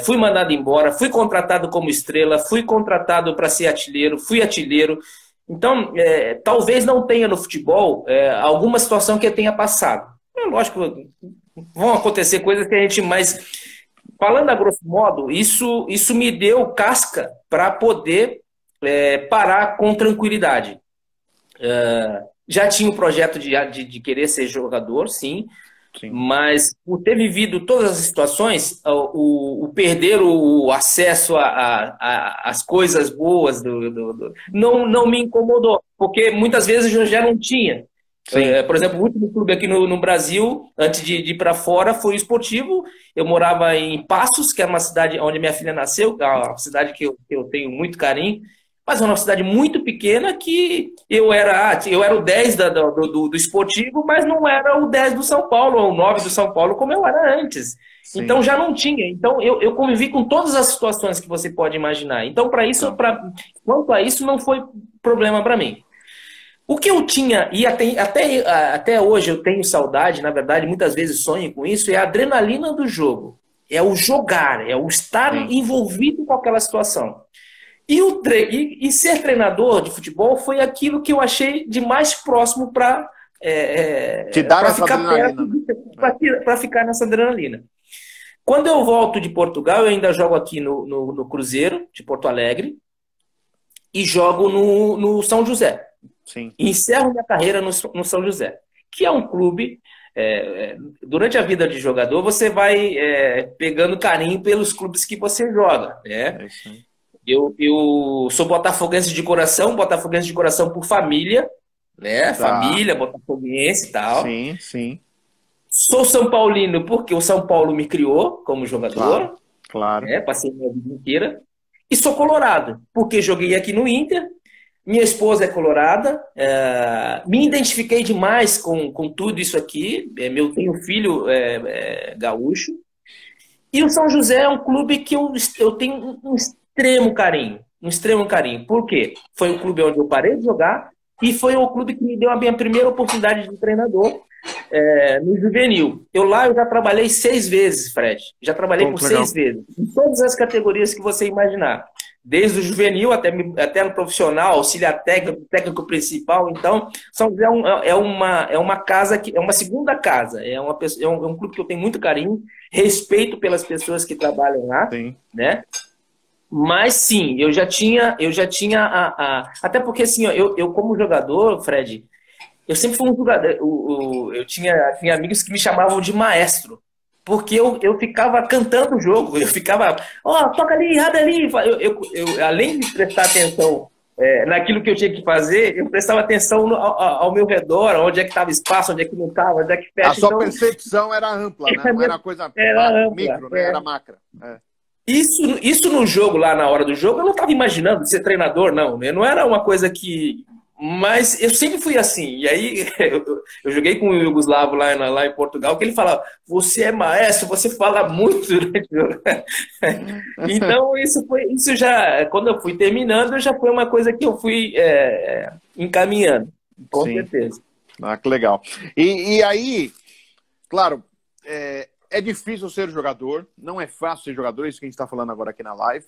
B: fui mandado embora, fui contratado como estrela, fui contratado para ser artilheiro, fui artilheiro. Então, talvez não tenha no futebol alguma situação que eu tenha passado. Lógico, vão acontecer coisas que a gente... Mas, falando a grosso modo, isso me deu casca para poder parar com tranquilidade. Já tinha o projeto de querer ser jogador, sim.
A: Sim.
B: Mas por ter vivido todas as situações, o perder o acesso às coisas boas não me incomodou, porque muitas vezes eu já não tinha. Por exemplo, o último clube aqui no Brasil, antes de ir para fora, foi o Esportivo. Eu morava em Passos, que é uma cidade onde minha filha nasceu, uma cidade que eu tenho muito carinho, mas é uma cidade muito pequena que eu era o 10 do Esportivo, mas não era o 10 do São Paulo, ou o 9 do São Paulo, como eu era antes. Sim. Então já não tinha. Então eu convivi com todas as situações que você pode imaginar. Então, quanto a isso, não foi problema para mim. O que eu tinha, e até hoje eu tenho saudade, na verdade, muitas vezes sonho com isso, é a adrenalina do jogo. É o jogar, é o estar envolvido com aquela situação. E ser treinador de futebol foi aquilo que eu achei de mais próximo para ficar nessa adrenalina. Quando eu volto de Portugal, eu ainda jogo aqui no Cruzeiro, de Porto Alegre, e jogo no São José.
A: Sim.
B: E encerro minha carreira no São José, que é um clube. Durante a vida de jogador, você vai pegando carinho pelos clubes que você joga, né?
A: É isso aí.
B: Eu sou botafoguense de coração por família, né? Família, botafoguense e tal.
A: Sim, sim.
B: Sou São Paulino porque o São Paulo me criou como jogador.
A: Claro.
B: Passei minha vida inteira. E sou colorado, porque joguei aqui no Inter. Minha esposa é colorada. Me identifiquei demais com tudo isso aqui. Tenho filho gaúcho. E o São José é um clube que eu tenho um extremo carinho. Um extremo carinho. Por quê? Foi o clube onde eu parei de jogar e foi o clube que me deu a minha primeira oportunidade de treinador no juvenil. Eu já trabalhei 6 vezes, Fred. Já trabalhei por 6 vezes. Em todas as categorias que você imaginar. Desde o juvenil até no profissional, auxiliar técnico principal. Então, São José é uma casa que é uma segunda casa. É um clube que eu tenho muito carinho, respeito pelas pessoas que trabalham lá, né? Mas sim, eu já tinha até porque assim, eu como jogador, Fred, eu sempre fui um jogador. Eu tinha amigos que me chamavam de maestro. Porque eu ficava cantando o jogo, eu ficava, toca ali, abre ali. Eu, além de prestar atenção naquilo que eu tinha que fazer, eu prestava atenção ao meu redor, onde é que estava espaço, onde é que não estava, onde é que fecha.
A: A sua percepção era ampla, né? Não era coisa micro, né? Era macra.
B: Isso no jogo, lá na hora do jogo, eu não estava imaginando ser treinador, não. Né? Não era uma coisa que... Mas eu sempre fui assim. E aí eu joguei com o Yugoslavo lá em Portugal, que ele falava, você é maestro, você fala muito durante o jogo. Então isso já, quando eu fui terminando, já foi uma coisa que eu fui encaminhando, com certeza.
A: Que legal. E aí, claro, é difícil ser jogador, não é fácil ser jogador, isso que a gente está falando agora aqui na live,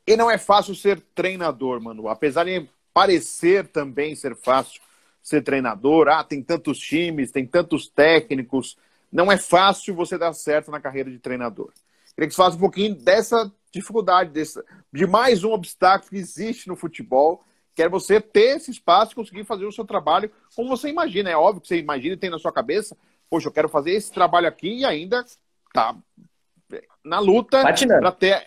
A: e não é fácil ser treinador, Manu, apesar de parecer também ser fácil ser treinador. Tem tantos times, tem tantos técnicos. Não é fácil você dar certo na carreira de treinador. Queria que você falasse um pouquinho dessa dificuldade, de mais um obstáculo que existe no futebol, que é você ter esse espaço e conseguir fazer o seu trabalho como você imagina. É óbvio que você imagina e tem na sua cabeça, poxa, eu quero fazer esse trabalho aqui e ainda tá na luta para ter...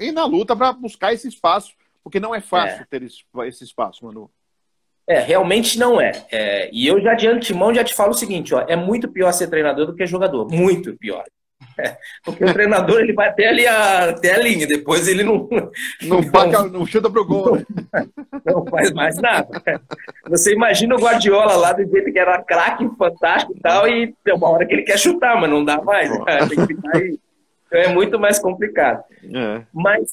A: e na luta para buscar esse espaço. Porque não é fácil ter esse espaço, Manu.
B: Realmente não é. E eu já de antemão já te falo o seguinte, é muito pior ser treinador do que jogador. Muito pior. Porque o treinador ele vai até a linha, depois ele não
A: chuta pro gol. Né?
B: Não faz mais nada. Você imagina o Guardiola lá do jeito que era craque, fantástico e tal, e tem uma hora que ele quer chutar, mas não dá mais. Tem que ficar aí. Então é muito mais complicado. Mas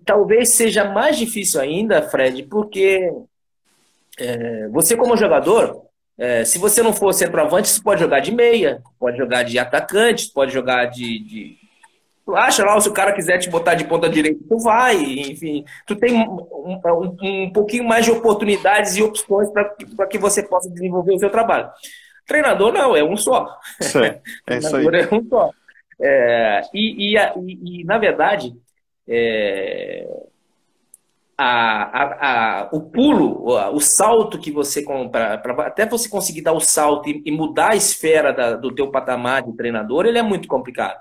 B: talvez seja mais difícil ainda, Fred, porque você como jogador, se você não for centroavante, você pode jogar de meia, pode jogar de atacante, pode jogar de... Tu acha lá, se o cara quiser te botar de ponta direita, tu vai, enfim. Tu tem um pouquinho mais de oportunidades e opções para que você possa desenvolver o seu trabalho. Treinador não, é um só. Treinador é um só. Na verdade, o pulo, o salto que você compra, até você conseguir dar o salto e mudar a esfera do teu patamar de treinador, ele é muito complicado.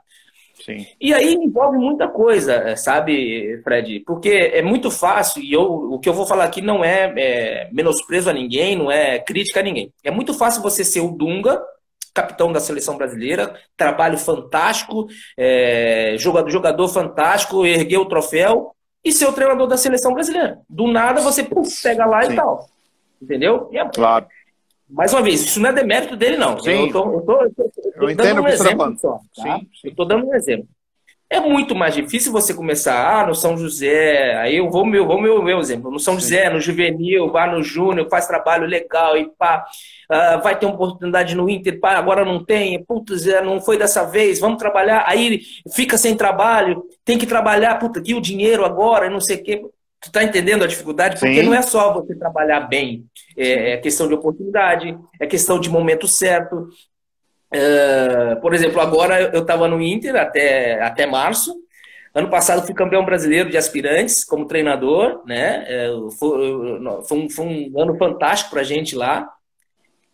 A: Sim.
B: E aí envolve muita coisa, sabe, Fred? Porque é muito fácil, e o que eu vou falar aqui não é menosprezo a ninguém, não é crítica a ninguém. É muito fácil você ser o Dunga, capitão da seleção brasileira, trabalho fantástico, jogador fantástico, erguer o troféu e ser o treinador da seleção brasileira. Do nada você pega lá e tal. Entendeu?
A: Claro.
B: Mais uma vez, isso não é demérito dele, não.
A: Sim.
B: Eu
A: entendo
B: dando um exemplo só. Tá?
A: Sim.
B: Eu estou dando um exemplo. É muito mais difícil você começar no São José, aí eu vou meu exemplo, no São José, no Juvenil, vá no Júnior, faz trabalho legal e pá, vai ter uma oportunidade no Inter, pá, agora não tem, putz, não foi dessa vez, vamos trabalhar, aí fica sem trabalho, tem que trabalhar, puta, aqui o dinheiro agora, não sei o quê. Tu tá entendendo a dificuldade? Porque não é só você trabalhar bem, é questão de oportunidade, é questão de momento certo. Por exemplo, agora eu estava no Inter até março. Ano passado fui campeão brasileiro de aspirantes como treinador, né? Foi um ano fantástico pra gente lá.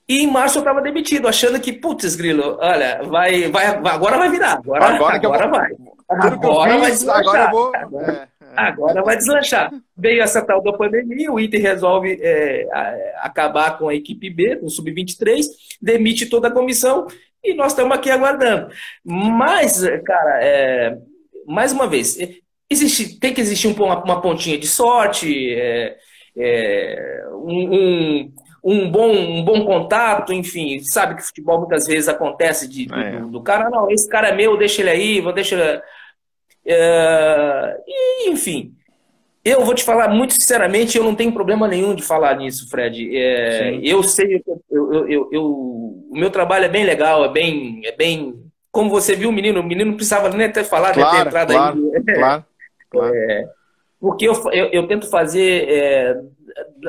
B: E em março eu estava demitido, achando que, putz, Grilo, olha, agora vai virar. Agora vai. Agora vai deslanchar.
A: Agora eu vou...
B: Agora vai deslanchar. Veio essa tal da pandemia, o Inter resolve acabar com a equipe B, com o Sub-23, demite toda a comissão e nós estamos aqui aguardando. Mas, cara, mais uma vez, tem que existir uma pontinha de sorte, um bom contato, enfim, sabe que futebol muitas vezes acontece do cara, não, esse cara é meu, deixa ele aí, deixa ele... enfim, eu vou te falar muito sinceramente, eu não tenho problema nenhum de falar nisso, Fred. Eu sei, o meu trabalho é bem legal, é bem, como você viu, o menino não precisava nem ter falado, ter entrado aí.
A: Claro.
B: Porque eu tento fazer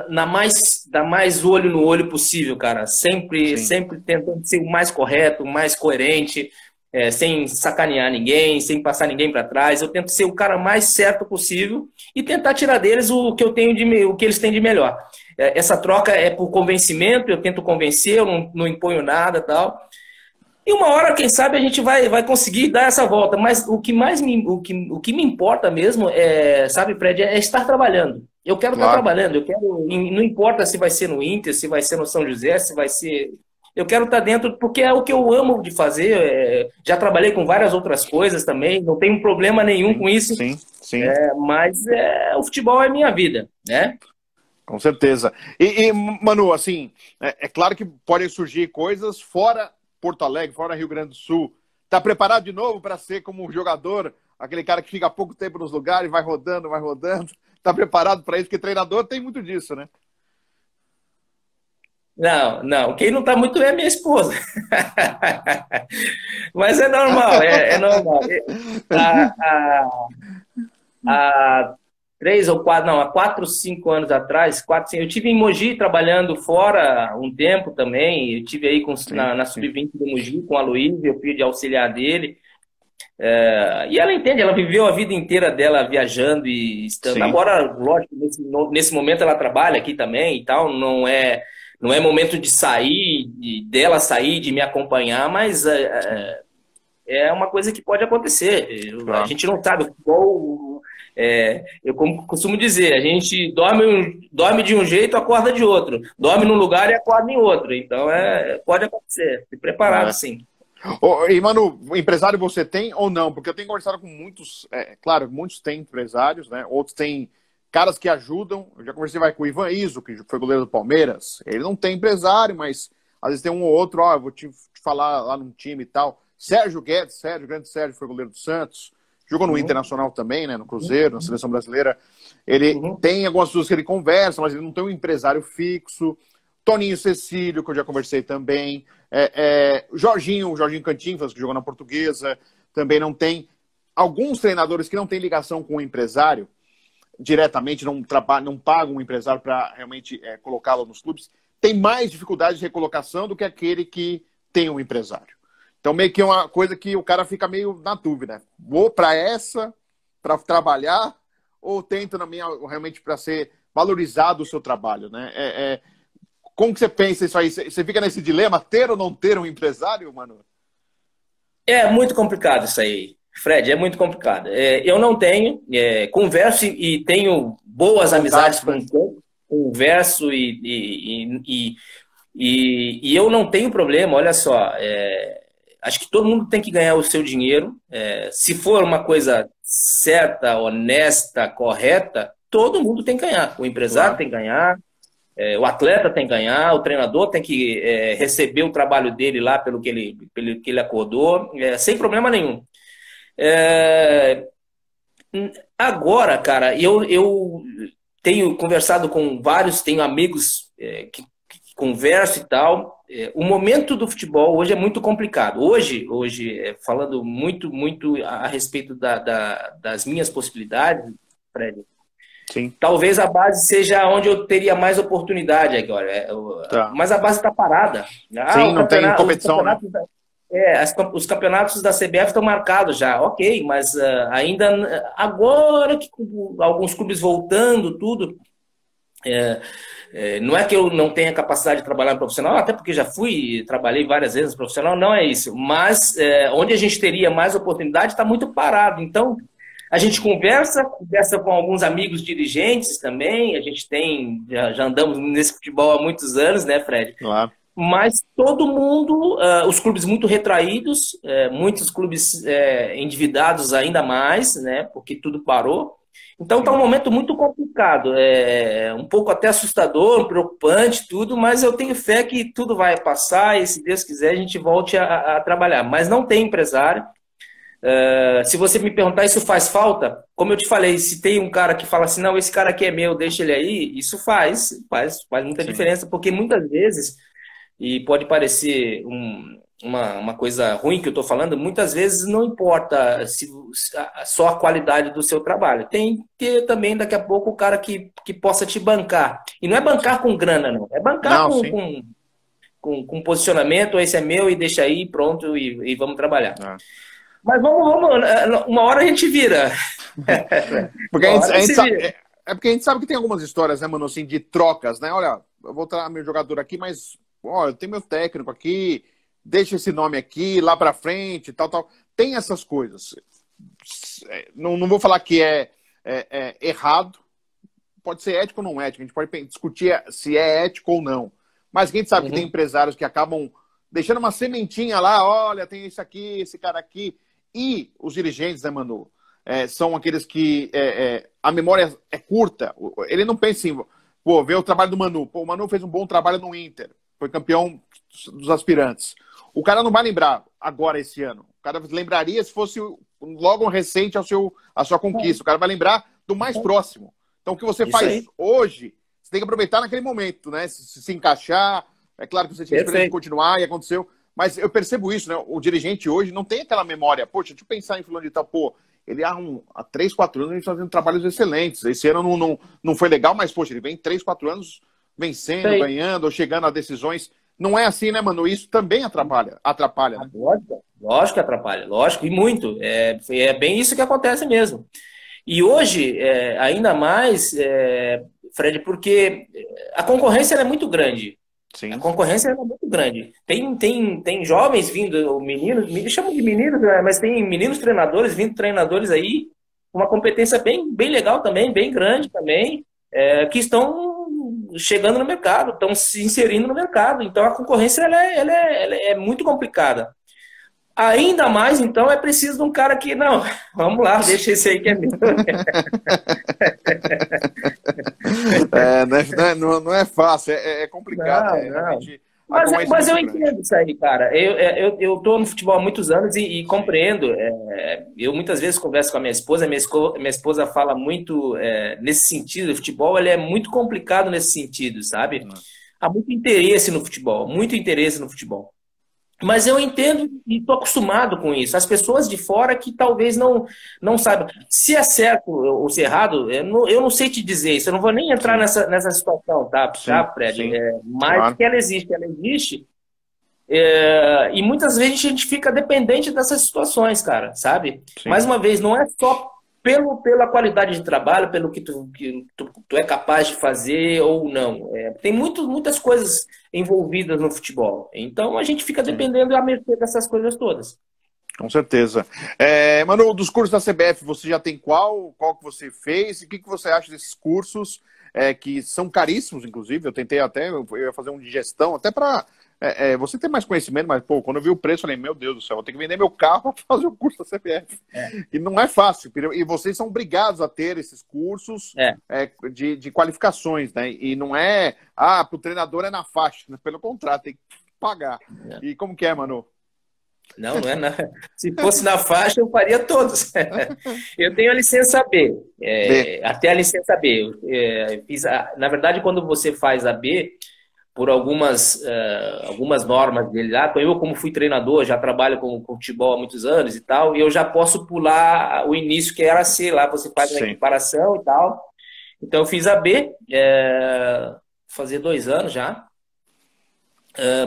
B: da mais olho no olho possível, cara. Sempre tentando ser o mais correto, o mais coerente. Sem sacanear ninguém, sem passar ninguém para trás. Eu tento ser o cara mais certo possível e tentar tirar deles o que eles têm de melhor. Essa troca é por convencimento, eu tento convencer, eu não imponho nada e tal. E uma hora, quem sabe, a gente vai conseguir dar essa volta. Mas o que me importa mesmo sabe, Fred, é estar trabalhando. Eu quero estar trabalhando, não importa se vai ser no Inter, se vai ser no São José, se vai ser... Eu quero estar dentro, porque é o que eu amo de fazer. Já trabalhei com várias outras coisas também, não tenho problema nenhum com isso.
A: Sim.
B: Mas o futebol é minha vida, né?
A: Com certeza. E Manu, assim, é claro que podem surgir coisas fora Porto Alegre, fora Rio Grande do Sul. Tá preparado de novo para ser como um jogador, aquele cara que fica pouco tempo nos lugares, vai rodando? Tá preparado para isso? Porque treinador tem muito disso, né?
B: Não. Quem não tá muito bem é minha esposa. Mas é normal, é normal. Há 4 ou 5 anos atrás, eu tive em Mogi trabalhando fora um tempo também. Eu tive aí na Sub-20 do Mogi com a Luísa, eu fui de auxiliar dele. E ela entende, ela viveu a vida inteira dela viajando e estando. Sim. Agora, lógico, nesse momento ela trabalha aqui também e tal, não é momento de sair, dela sair, de me acompanhar, mas é uma coisa que pode acontecer. A gente não sabe, o futebol, eu como costumo dizer, a gente dorme de um jeito, acorda de outro. Dorme num lugar e acorda em outro. Então, pode acontecer. Se preparado, sim.
A: E, Manu, empresário você tem ou não? Porque eu tenho conversado com muitos, claro, muitos têm empresários, né? Outros têm caras que ajudam. Eu já conversei com o Ivan Iso, que foi goleiro do Palmeiras. Ele não tem empresário, mas às vezes tem um ou outro, eu vou te falar lá num time e tal. Sérgio Guedes, grande Sérgio, foi goleiro do Santos. Jogou no Internacional também, né? No Cruzeiro, na Seleção Brasileira. Ele tem algumas pessoas que ele conversa, mas ele não tem um empresário fixo. Toninho Cecílio, que eu já conversei também. Jorginho Cantinflas, que jogou na Portuguesa, também não tem. Alguns treinadores que não têm ligação com o empresário, diretamente, não pagam um empresário para realmente colocá-lo nos clubes, tem mais dificuldade de recolocação do que aquele que tem um empresário. Então, meio que é uma coisa que o cara fica meio na dúvida. Vou para trabalhar ou tento na minha, realmente para ser valorizado o seu trabalho, né? Como que você pensa isso aí? Você fica nesse dilema, ter ou não ter um empresário, mano?
B: É muito complicado isso aí, Fred, é muito complicado. Eu não tenho, converso e tenho boas amizades com todos, converso e eu não tenho problema, olha só, acho que todo mundo tem que ganhar o seu dinheiro, se for uma coisa certa, honesta, correta, todo mundo tem que ganhar, o empresário tem que ganhar, o atleta tem que ganhar, o treinador tem que receber o trabalho dele lá pelo que ele acordou, sem problema nenhum. Agora, cara, eu tenho conversado com vários, tenho amigos que converso e tal. O momento do futebol hoje é muito complicado. Hoje falando muito a respeito das minhas possibilidades, Fred,
A: sim.
B: Talvez a base seja onde eu teria mais oportunidade agora.
A: Tá.
B: Mas a base está parada.
A: Sim, não tem competição, né?
B: Os campeonatos da CBF estão marcados já, ok, mas ainda agora que alguns clubes voltando, tudo, não é que eu não tenha capacidade de trabalhar no profissional, até porque já trabalhei várias vezes no profissional, não é isso, mas onde a gente teria mais oportunidade está muito parado, então a gente conversa com alguns amigos dirigentes também, a gente já andamos nesse futebol há muitos anos, né, Fred?
A: Claro.
B: Mas todo mundo, os clubes muito retraídos, muitos clubes endividados ainda mais, né? Porque tudo parou. Então está um momento muito complicado, um pouco até assustador, preocupante, tudo, mas eu tenho fé que tudo vai passar e, se Deus quiser, a gente volte a trabalhar. Mas não tem empresário. Se você me perguntar, isso faz falta? Como eu te falei, se tem um cara que fala assim, não, esse cara aqui é meu, deixa ele aí, isso faz muita diferença, porque muitas vezes, e pode parecer uma coisa ruim que eu estou falando, muitas vezes não importa só a qualidade do seu trabalho. Tem que ter também, daqui a pouco, o cara que possa te bancar. E não é bancar com grana, não. É bancar com posicionamento, esse é meu e deixa aí, pronto, e vamos trabalhar. Mas vamos, uma hora a gente vira.
A: Porque porque a gente sabe que tem algumas histórias, né, mano, assim, de trocas, né? Olha, eu vou trazer meu jogador aqui, mas eu tenho meu técnico aqui, deixa esse nome aqui, lá pra frente, tal. Tem essas coisas. Não vou falar que é errado, pode ser ético ou não ético, a gente pode discutir se é ético ou não. Mas a gente sabe que tem empresários que acabam deixando uma sementinha lá, olha, tem esse aqui, esse cara aqui. E os dirigentes, né, Manu, são aqueles que a memória é curta. Ele não pensa assim, vê o trabalho do Manu. O Manu fez um bom trabalho no Inter, foi campeão dos aspirantes. O cara não vai lembrar agora, esse ano. O cara lembraria se fosse logo recente a sua conquista. O cara vai lembrar do mais próximo. Então, o que você faz hoje, você tem que aproveitar naquele momento, né? Se encaixar. É claro que você tinha esperança de continuar e aconteceu. Mas eu percebo isso, né? O dirigente hoje não tem aquela memória. Poxa, deixa eu pensar em fulano de tal. Ele há 3, 4 anos fazendo trabalhos excelentes. Esse ano não foi legal, mas, poxa, ele vem 3, 4 anos vencendo, ganhando, ou chegando a decisões. Não é assim, né, Manu? Isso também atrapalha, né?
B: Lógico que atrapalha, lógico, e muito. É bem isso que acontece mesmo. E hoje, ainda mais, Fred, porque a concorrência é muito grande. Sim. A concorrência é muito grande. Tem jovens vindo, meninos, me chamam de meninos, mas tem meninos treinadores vindo, treinadores aí, uma competência bem legal também, bem grande também, que estão chegando no mercado, estão se inserindo no mercado. Então a concorrência ela é muito complicada. Ainda mais, então, é preciso de um cara que, não, vamos lá, deixa esse aí que é meu.
A: Não é fácil, é complicado.
B: Mas eu entendo isso aí, cara. Eu tô no futebol há muitos anos e compreendo. Eu muitas vezes converso com a minha esposa fala muito nesse sentido. O futebol ele é muito complicado nesse sentido, sabe? Há muito interesse no futebol, Mas eu entendo e estou acostumado com isso. As pessoas de fora que talvez não saibam. Se é certo ou se é errado, eu não sei te dizer isso. Eu não vou nem entrar nessa situação, tá, Fred? Mas claro que ela existe. E muitas vezes a gente fica dependente dessas situações, cara, sabe? Sim. Mais uma vez, não é só pela qualidade de trabalho, pelo que tu é capaz de fazer ou não. Tem muitas coisas envolvidas no futebol. Então a gente fica dependendo à mercê dessas coisas todas.
A: Com certeza. Manu, dos cursos da CBF, você já tem qual que você fez? E o que você acha desses cursos que são caríssimos, inclusive? Eu tentei até, eu ia fazer um de gestão, até para você ter mais conhecimento, mas, pô, quando eu vi o preço, eu falei, meu Deus do céu, vou ter que vender meu carro para fazer o curso da CBF. E não é fácil. E vocês são obrigados a ter esses cursos de qualificações, né? E não é, para o treinador é na faixa, né? Pelo contrário, tem que pagar. E como que é, Manu?
B: Não é nada. Se fosse na faixa, eu faria todos. Eu tenho a licença B. Até a licença B. Na verdade, quando você faz a B, por algumas normas dele lá, eu como fui treinador, já trabalho com futebol há muitos anos e tal, e eu já posso pular o início que era a C, lá você faz uma equiparação e tal. Então eu fiz a B, fazer 2 anos já.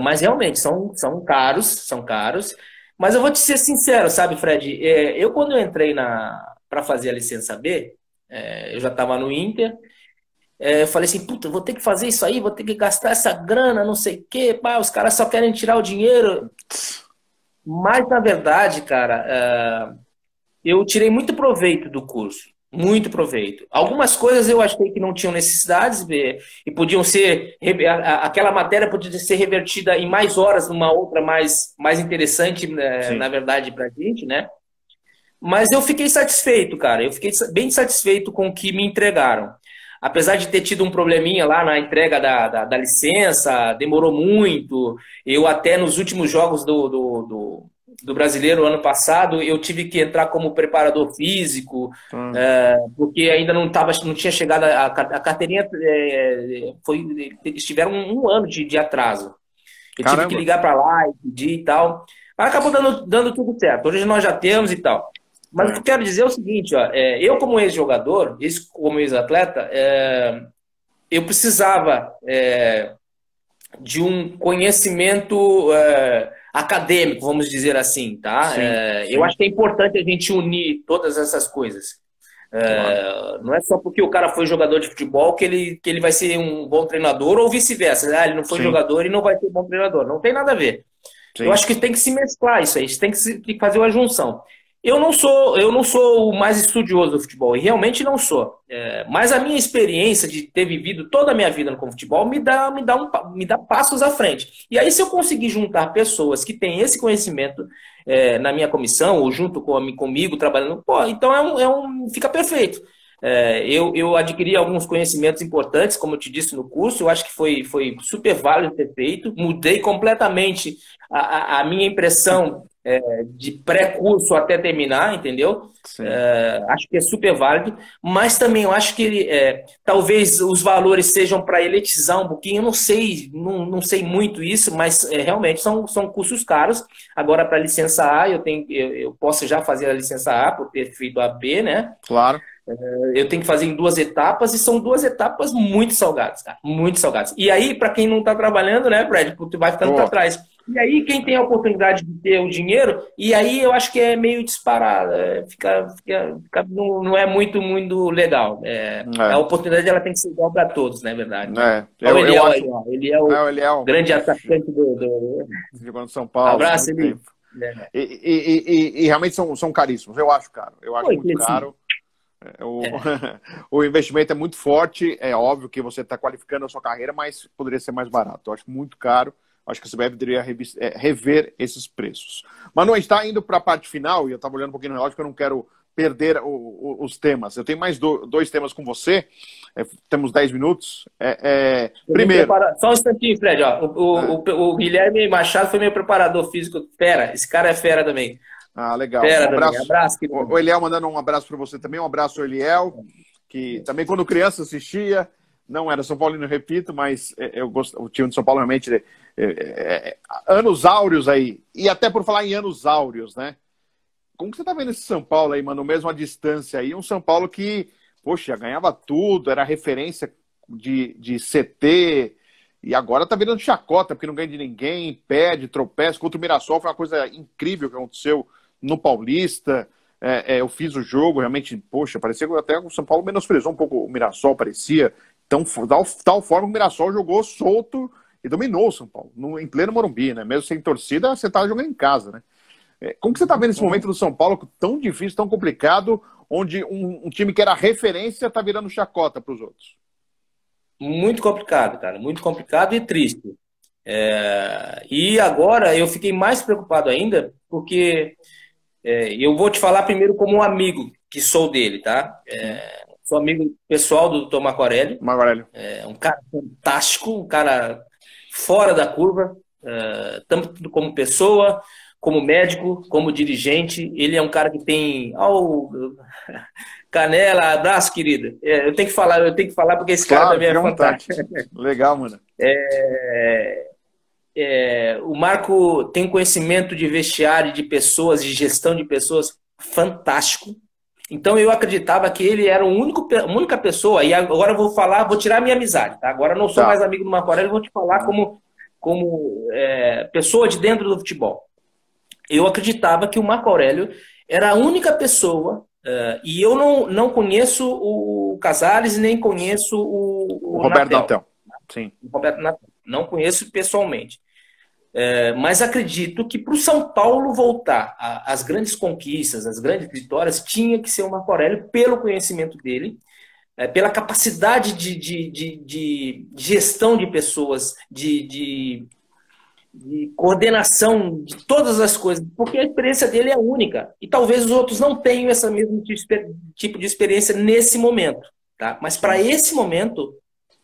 B: Mas realmente são caros. Mas eu vou te ser sincero, sabe, Fred? Quando eu entrei para fazer a licença B, eu já estava no Inter. Eu falei assim, puta, vou ter que fazer isso aí, vou ter que gastar essa grana, não sei o quê, os caras só querem tirar o dinheiro. Mas, na verdade, cara, eu tirei muito proveito do curso. Muito proveito. Algumas coisas eu achei que não tinham necessidades e podiam ser... Aquela matéria podia ser revertida em mais horas numa outra mais interessante, na verdade, pra gente, né? Mas eu fiquei satisfeito, cara. Eu fiquei bem satisfeito com o que me entregaram. Apesar de ter tido um probleminha lá na entrega da licença, demorou muito. Eu até nos últimos jogos do Brasileiro, ano passado, eu tive que entrar como preparador físico, porque ainda não tinha chegado a carteirinha, eles tiveram um ano de atraso. Eu tive que ligar para lá e pedir e tal. Mas acabou dando tudo certo. Hoje nós já temos e tal. Mas o que eu quero dizer é o seguinte, eu como ex-jogador, como ex-atleta, eu precisava de um conhecimento acadêmico, vamos dizer assim, tá? Eu acho que é importante a gente unir todas essas coisas. Não é só porque o cara foi jogador de futebol que ele vai ser um bom treinador ou vice-versa. Ele não foi jogador e não vai ser um bom treinador. Não tem nada a ver. Eu acho que tem que se mesclar isso aí, tem que fazer uma junção. Eu não sou o mais estudioso do futebol, e realmente não sou. Mas a minha experiência de ter vivido toda a minha vida com futebol me dá passos à frente. E aí, se eu conseguir juntar pessoas que têm esse conhecimento na minha comissão, ou junto comigo, trabalhando, então fica perfeito. Eu adquiri alguns conhecimentos importantes, como eu te disse no curso, eu acho que foi super válido ter feito. Mudei completamente a minha impressão de pré-curso até terminar, entendeu? Acho que é super válido, mas também eu acho que talvez os valores sejam para elitizar um pouquinho, eu não sei muito isso, mas realmente são cursos caros. Agora, para a licença A, eu posso já fazer a licença A por ter feito a B, né?
A: Claro.
B: Eu tenho que fazer em 2 etapas, e são 2 etapas muito salgadas, cara, muito salgadas. E aí, para quem não está trabalhando, né, Fred, tu vai ficando para trás. E aí, quem tem a oportunidade de ter o dinheiro, e aí eu acho que é meio disparado, não é muito legal. A oportunidade ela tem que ser igual para todos, não é verdade? Ele é o grande atacante
A: do São Paulo.
B: Abraço, ele.
A: E realmente são caríssimos, eu acho caro. Eu acho muito caro. O investimento é muito forte, é óbvio que você está qualificando a sua carreira, mas poderia ser mais barato. Eu acho muito caro. Acho que a CBF deveria rever esses preços. Manu, a gente está indo para a parte final, e eu estava olhando um pouquinho no relógio, porque eu não quero perder os temas. Eu tenho mais 2 temas com você. Temos 10 minutos. Primeiro...
B: Só um instantinho, Fred. O Guilherme Machado foi meu preparador físico. Fera, esse cara é fera também.
A: Legal.
B: Fera, um abraço.
A: O Eliel mandando um abraço para você também. Um abraço, Eliel, que também quando criança assistia. Não era São Paulino, repito, mas o time de São Paulo realmente... anos áureos aí. E até por falar em anos áureos, né? Como que você tá vendo esse São Paulo aí, mano? Mesmo a distância aí. Um São Paulo que, poxa, ganhava tudo, era referência de CT. E agora tá virando chacota, porque não ganha de ninguém, perde, tropeça. Contra o Mirassol foi uma coisa incrível que aconteceu no Paulista. Eu fiz o jogo, realmente, poxa, parecia que até o São Paulo menosprezou um pouco o Mirassol, parecia. Então, tal forma que o Mirassol jogou solto e dominou o São Paulo, em pleno Morumbi, né? Mesmo sem torcida, você tá jogando em casa, né? Como que você tá vendo esse momento do São Paulo tão difícil, tão complicado, onde um time que era referência tá virando chacota para os outros?
B: Muito complicado, cara. Muito complicado e triste. E agora eu fiquei mais preocupado ainda, porque eu vou te falar primeiro como um amigo que sou dele, tá? Sou amigo pessoal do Dr. Marco Aurélio. Um cara fantástico, um cara fora da curva, tanto como pessoa, como médico, como dirigente. Ele é um cara que tem... Canela, abraço, querida. Eu tenho que falar porque esse cara também é fantástico.
A: Legal, mano.
B: O Marco tem conhecimento de vestiário, de pessoas, de gestão de pessoas fantástico. Então eu acreditava que ele era a única pessoa, e agora eu vou tirar a minha amizade, tá? Agora eu não sou mais amigo do Marco Aurélio, vou te falar como pessoa de dentro do futebol. Eu acreditava que o Marco Aurélio era a única pessoa, e eu não conheço o Casares, nem conheço o
A: Roberto Natel. Sim.
B: O Roberto Natel. Não conheço pessoalmente. Mas acredito que para o São Paulo voltar às grandes conquistas, às grandes vitórias, tinha que ser o Marco Aurélio, pelo conhecimento dele, pela capacidade de gestão de pessoas, de coordenação de todas as coisas, porque a experiência dele é única. E talvez os outros não tenham esse mesmo tipo de experiência nesse momento. Tá? Mas para esse momento,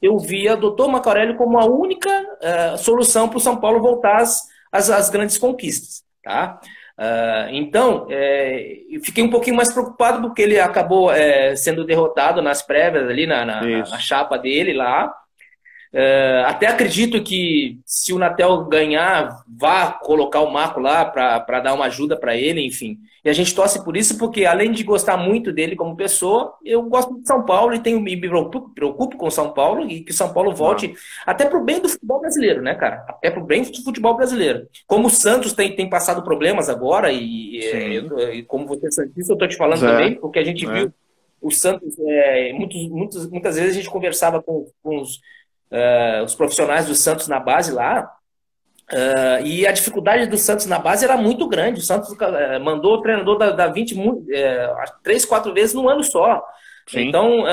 B: eu via o Dr. Marco Aurélio como a única solução para o São Paulo voltar às grandes conquistas. Tá? Então, eu fiquei um pouquinho mais preocupado porque ele acabou sendo derrotado nas prévias ali, na chapa dele lá. Até acredito que se o Natel ganhar, vá colocar o Marco lá para dar uma ajuda para ele, enfim. E a gente torce por isso porque, além de gostar muito dele como pessoa, eu gosto de São Paulo e me preocupo com São Paulo e que São Paulo volte até pro bem do futebol brasileiro, né, cara? Até pro bem do futebol brasileiro. Como o Santos tem passado problemas agora e como você é santista, eu tô te falando também, porque a gente viu o Santos, muitas vezes a gente conversava com os profissionais do Santos na base lá, e a dificuldade do Santos na base era muito grande. O Santos mandou o treinador da 20 3, 4 vezes num ano só. Sim. Então,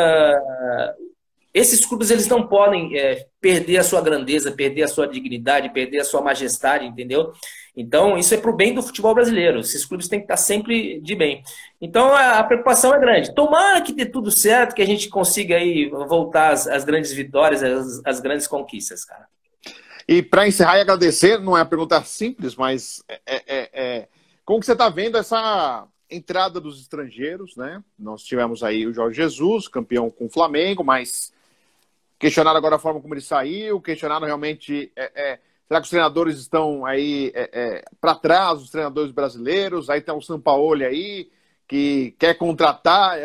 B: esses clubes eles não podem perder a sua grandeza, perder a sua dignidade, perder a sua majestade, entendeu? Então, isso é pro bem do futebol brasileiro. Esses clubes têm que estar sempre de bem. Então, a preocupação é grande. Tomara que dê tudo certo, que a gente consiga aí voltar às grandes vitórias, às grandes conquistas, cara.
A: E para encerrar e agradecer, não é uma pergunta simples, mas como que você está vendo essa entrada dos estrangeiros, né? Nós tivemos aí o Jorge Jesus, campeão com o Flamengo, mas questionaram agora a forma como ele saiu, questionaram realmente... será que os treinadores estão aí para trás, os treinadores brasileiros? Aí tem o Sampaoli aí, que quer contratar,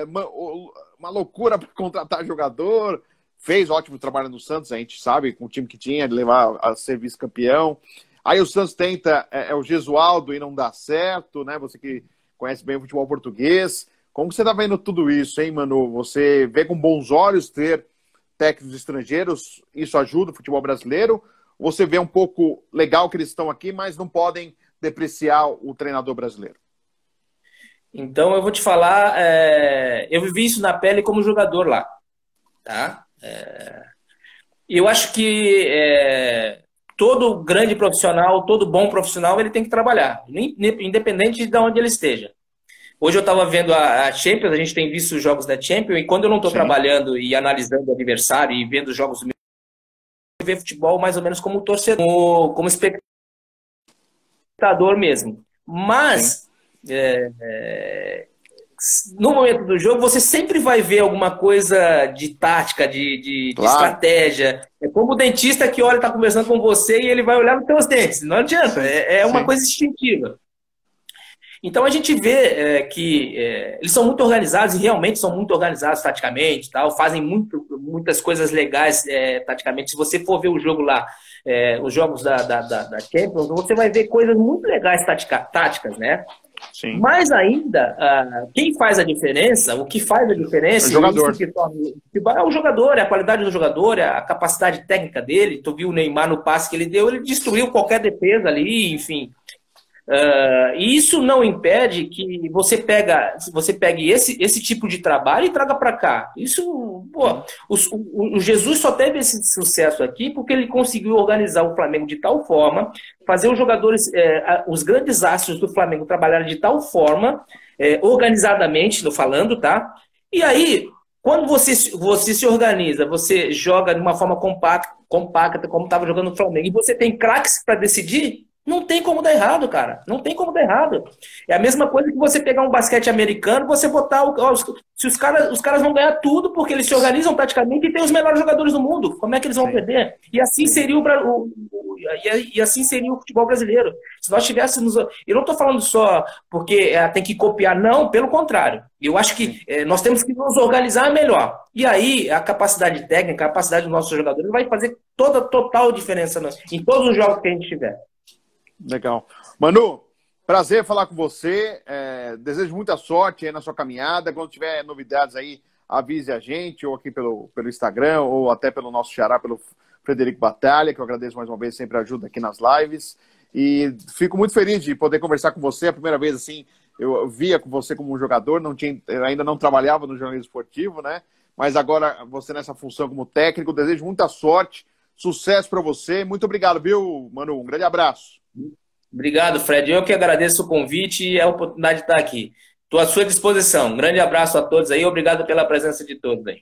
A: uma loucura para contratar jogador, fez ótimo trabalho no Santos, a gente sabe, com o time que tinha, de levar a ser vice-campeão. Aí o Santos tenta o Gesualdo e não dá certo, né? Você que conhece bem o futebol português. Como que você está vendo tudo isso, hein, Manu? Você vê com bons olhos ter técnicos estrangeiros, isso ajuda o futebol brasileiro? Você vê um pouco legal que eles estão aqui, mas não podem depreciar o treinador brasileiro?
B: Então, eu vou te falar, eu vivi isso na pele como jogador lá, tá? Eu acho que todo grande profissional, todo bom profissional, ele tem que trabalhar, independente de onde ele esteja. Hoje eu estava vendo a Champions, a gente tem visto os jogos da Champions, e quando eu não estou trabalhando e analisando o adversário e vendo os jogos do meu, eu vejo futebol mais ou menos como torcedor, como espectador mesmo. Mas no momento do jogo, você sempre vai ver alguma coisa de tática, de estratégia. É como o dentista que olha, está conversando com você e ele vai olhar nos seus dentes. Não adianta, é uma coisa instintiva. Então a gente vê que eles são muito organizados e realmente são muito organizados taticamente, tal, fazem muitas coisas legais taticamente. Se você for ver o jogo lá, os jogos da Champions, você vai ver coisas muito legais táticas, né? Sim. Mais ainda, quem faz a diferença, o que faz a diferença,
A: é o jogador.
B: É o jogador, é a qualidade do jogador, é a capacidade técnica dele. Tu viu o Neymar no passe que ele deu, ele destruiu qualquer defesa ali, enfim. E isso não impede que você pegue esse tipo de trabalho e traga para cá. Isso, pô, o Jesus só teve esse sucesso aqui porque ele conseguiu organizar o Flamengo de tal forma, fazer os jogadores, os grandes astros do Flamengo trabalharem de tal forma, organizadamente, estou falando, tá? E aí, quando você se organiza, você joga de uma forma compacta como estava jogando o Flamengo, e você tem craques para decidir. Não tem como dar errado, cara. Não tem como dar errado. É a mesma coisa que você pegar um basquete americano, você botar... se os caras vão ganhar tudo porque eles se organizam taticamente e tem os melhores jogadores do mundo. Como é que eles vão perder? E assim seria assim seria o futebol brasileiro. Se nós tivéssemos... Eu não estou falando só porque tem que copiar, não. Pelo contrário. Eu acho que nós temos que nos organizar melhor. E aí, a capacidade técnica, a capacidade dos nossos jogadores vai fazer total diferença em todos os jogos que a gente tiver.
A: Legal. Manu, prazer falar com você. Desejo muita sorte aí na sua caminhada. Quando tiver novidades aí, avise a gente, ou aqui pelo Instagram, ou até pelo nosso xará, pelo Frederico Batalha, que eu agradeço mais uma vez, sempre ajuda aqui nas lives. E fico muito feliz de poder conversar com você. A primeira vez, assim, eu via com você como um jogador, eu ainda não trabalhava no jornalismo esportivo, né? Mas agora você nessa função como técnico, desejo muita sorte, sucesso para você. Muito obrigado, viu, Manu? Um grande abraço.
B: Obrigado, Fred. Eu que agradeço o convite e a oportunidade de estar aqui. Estou à sua disposição. Um grande abraço a todos aí. Obrigado pela presença de todos aí.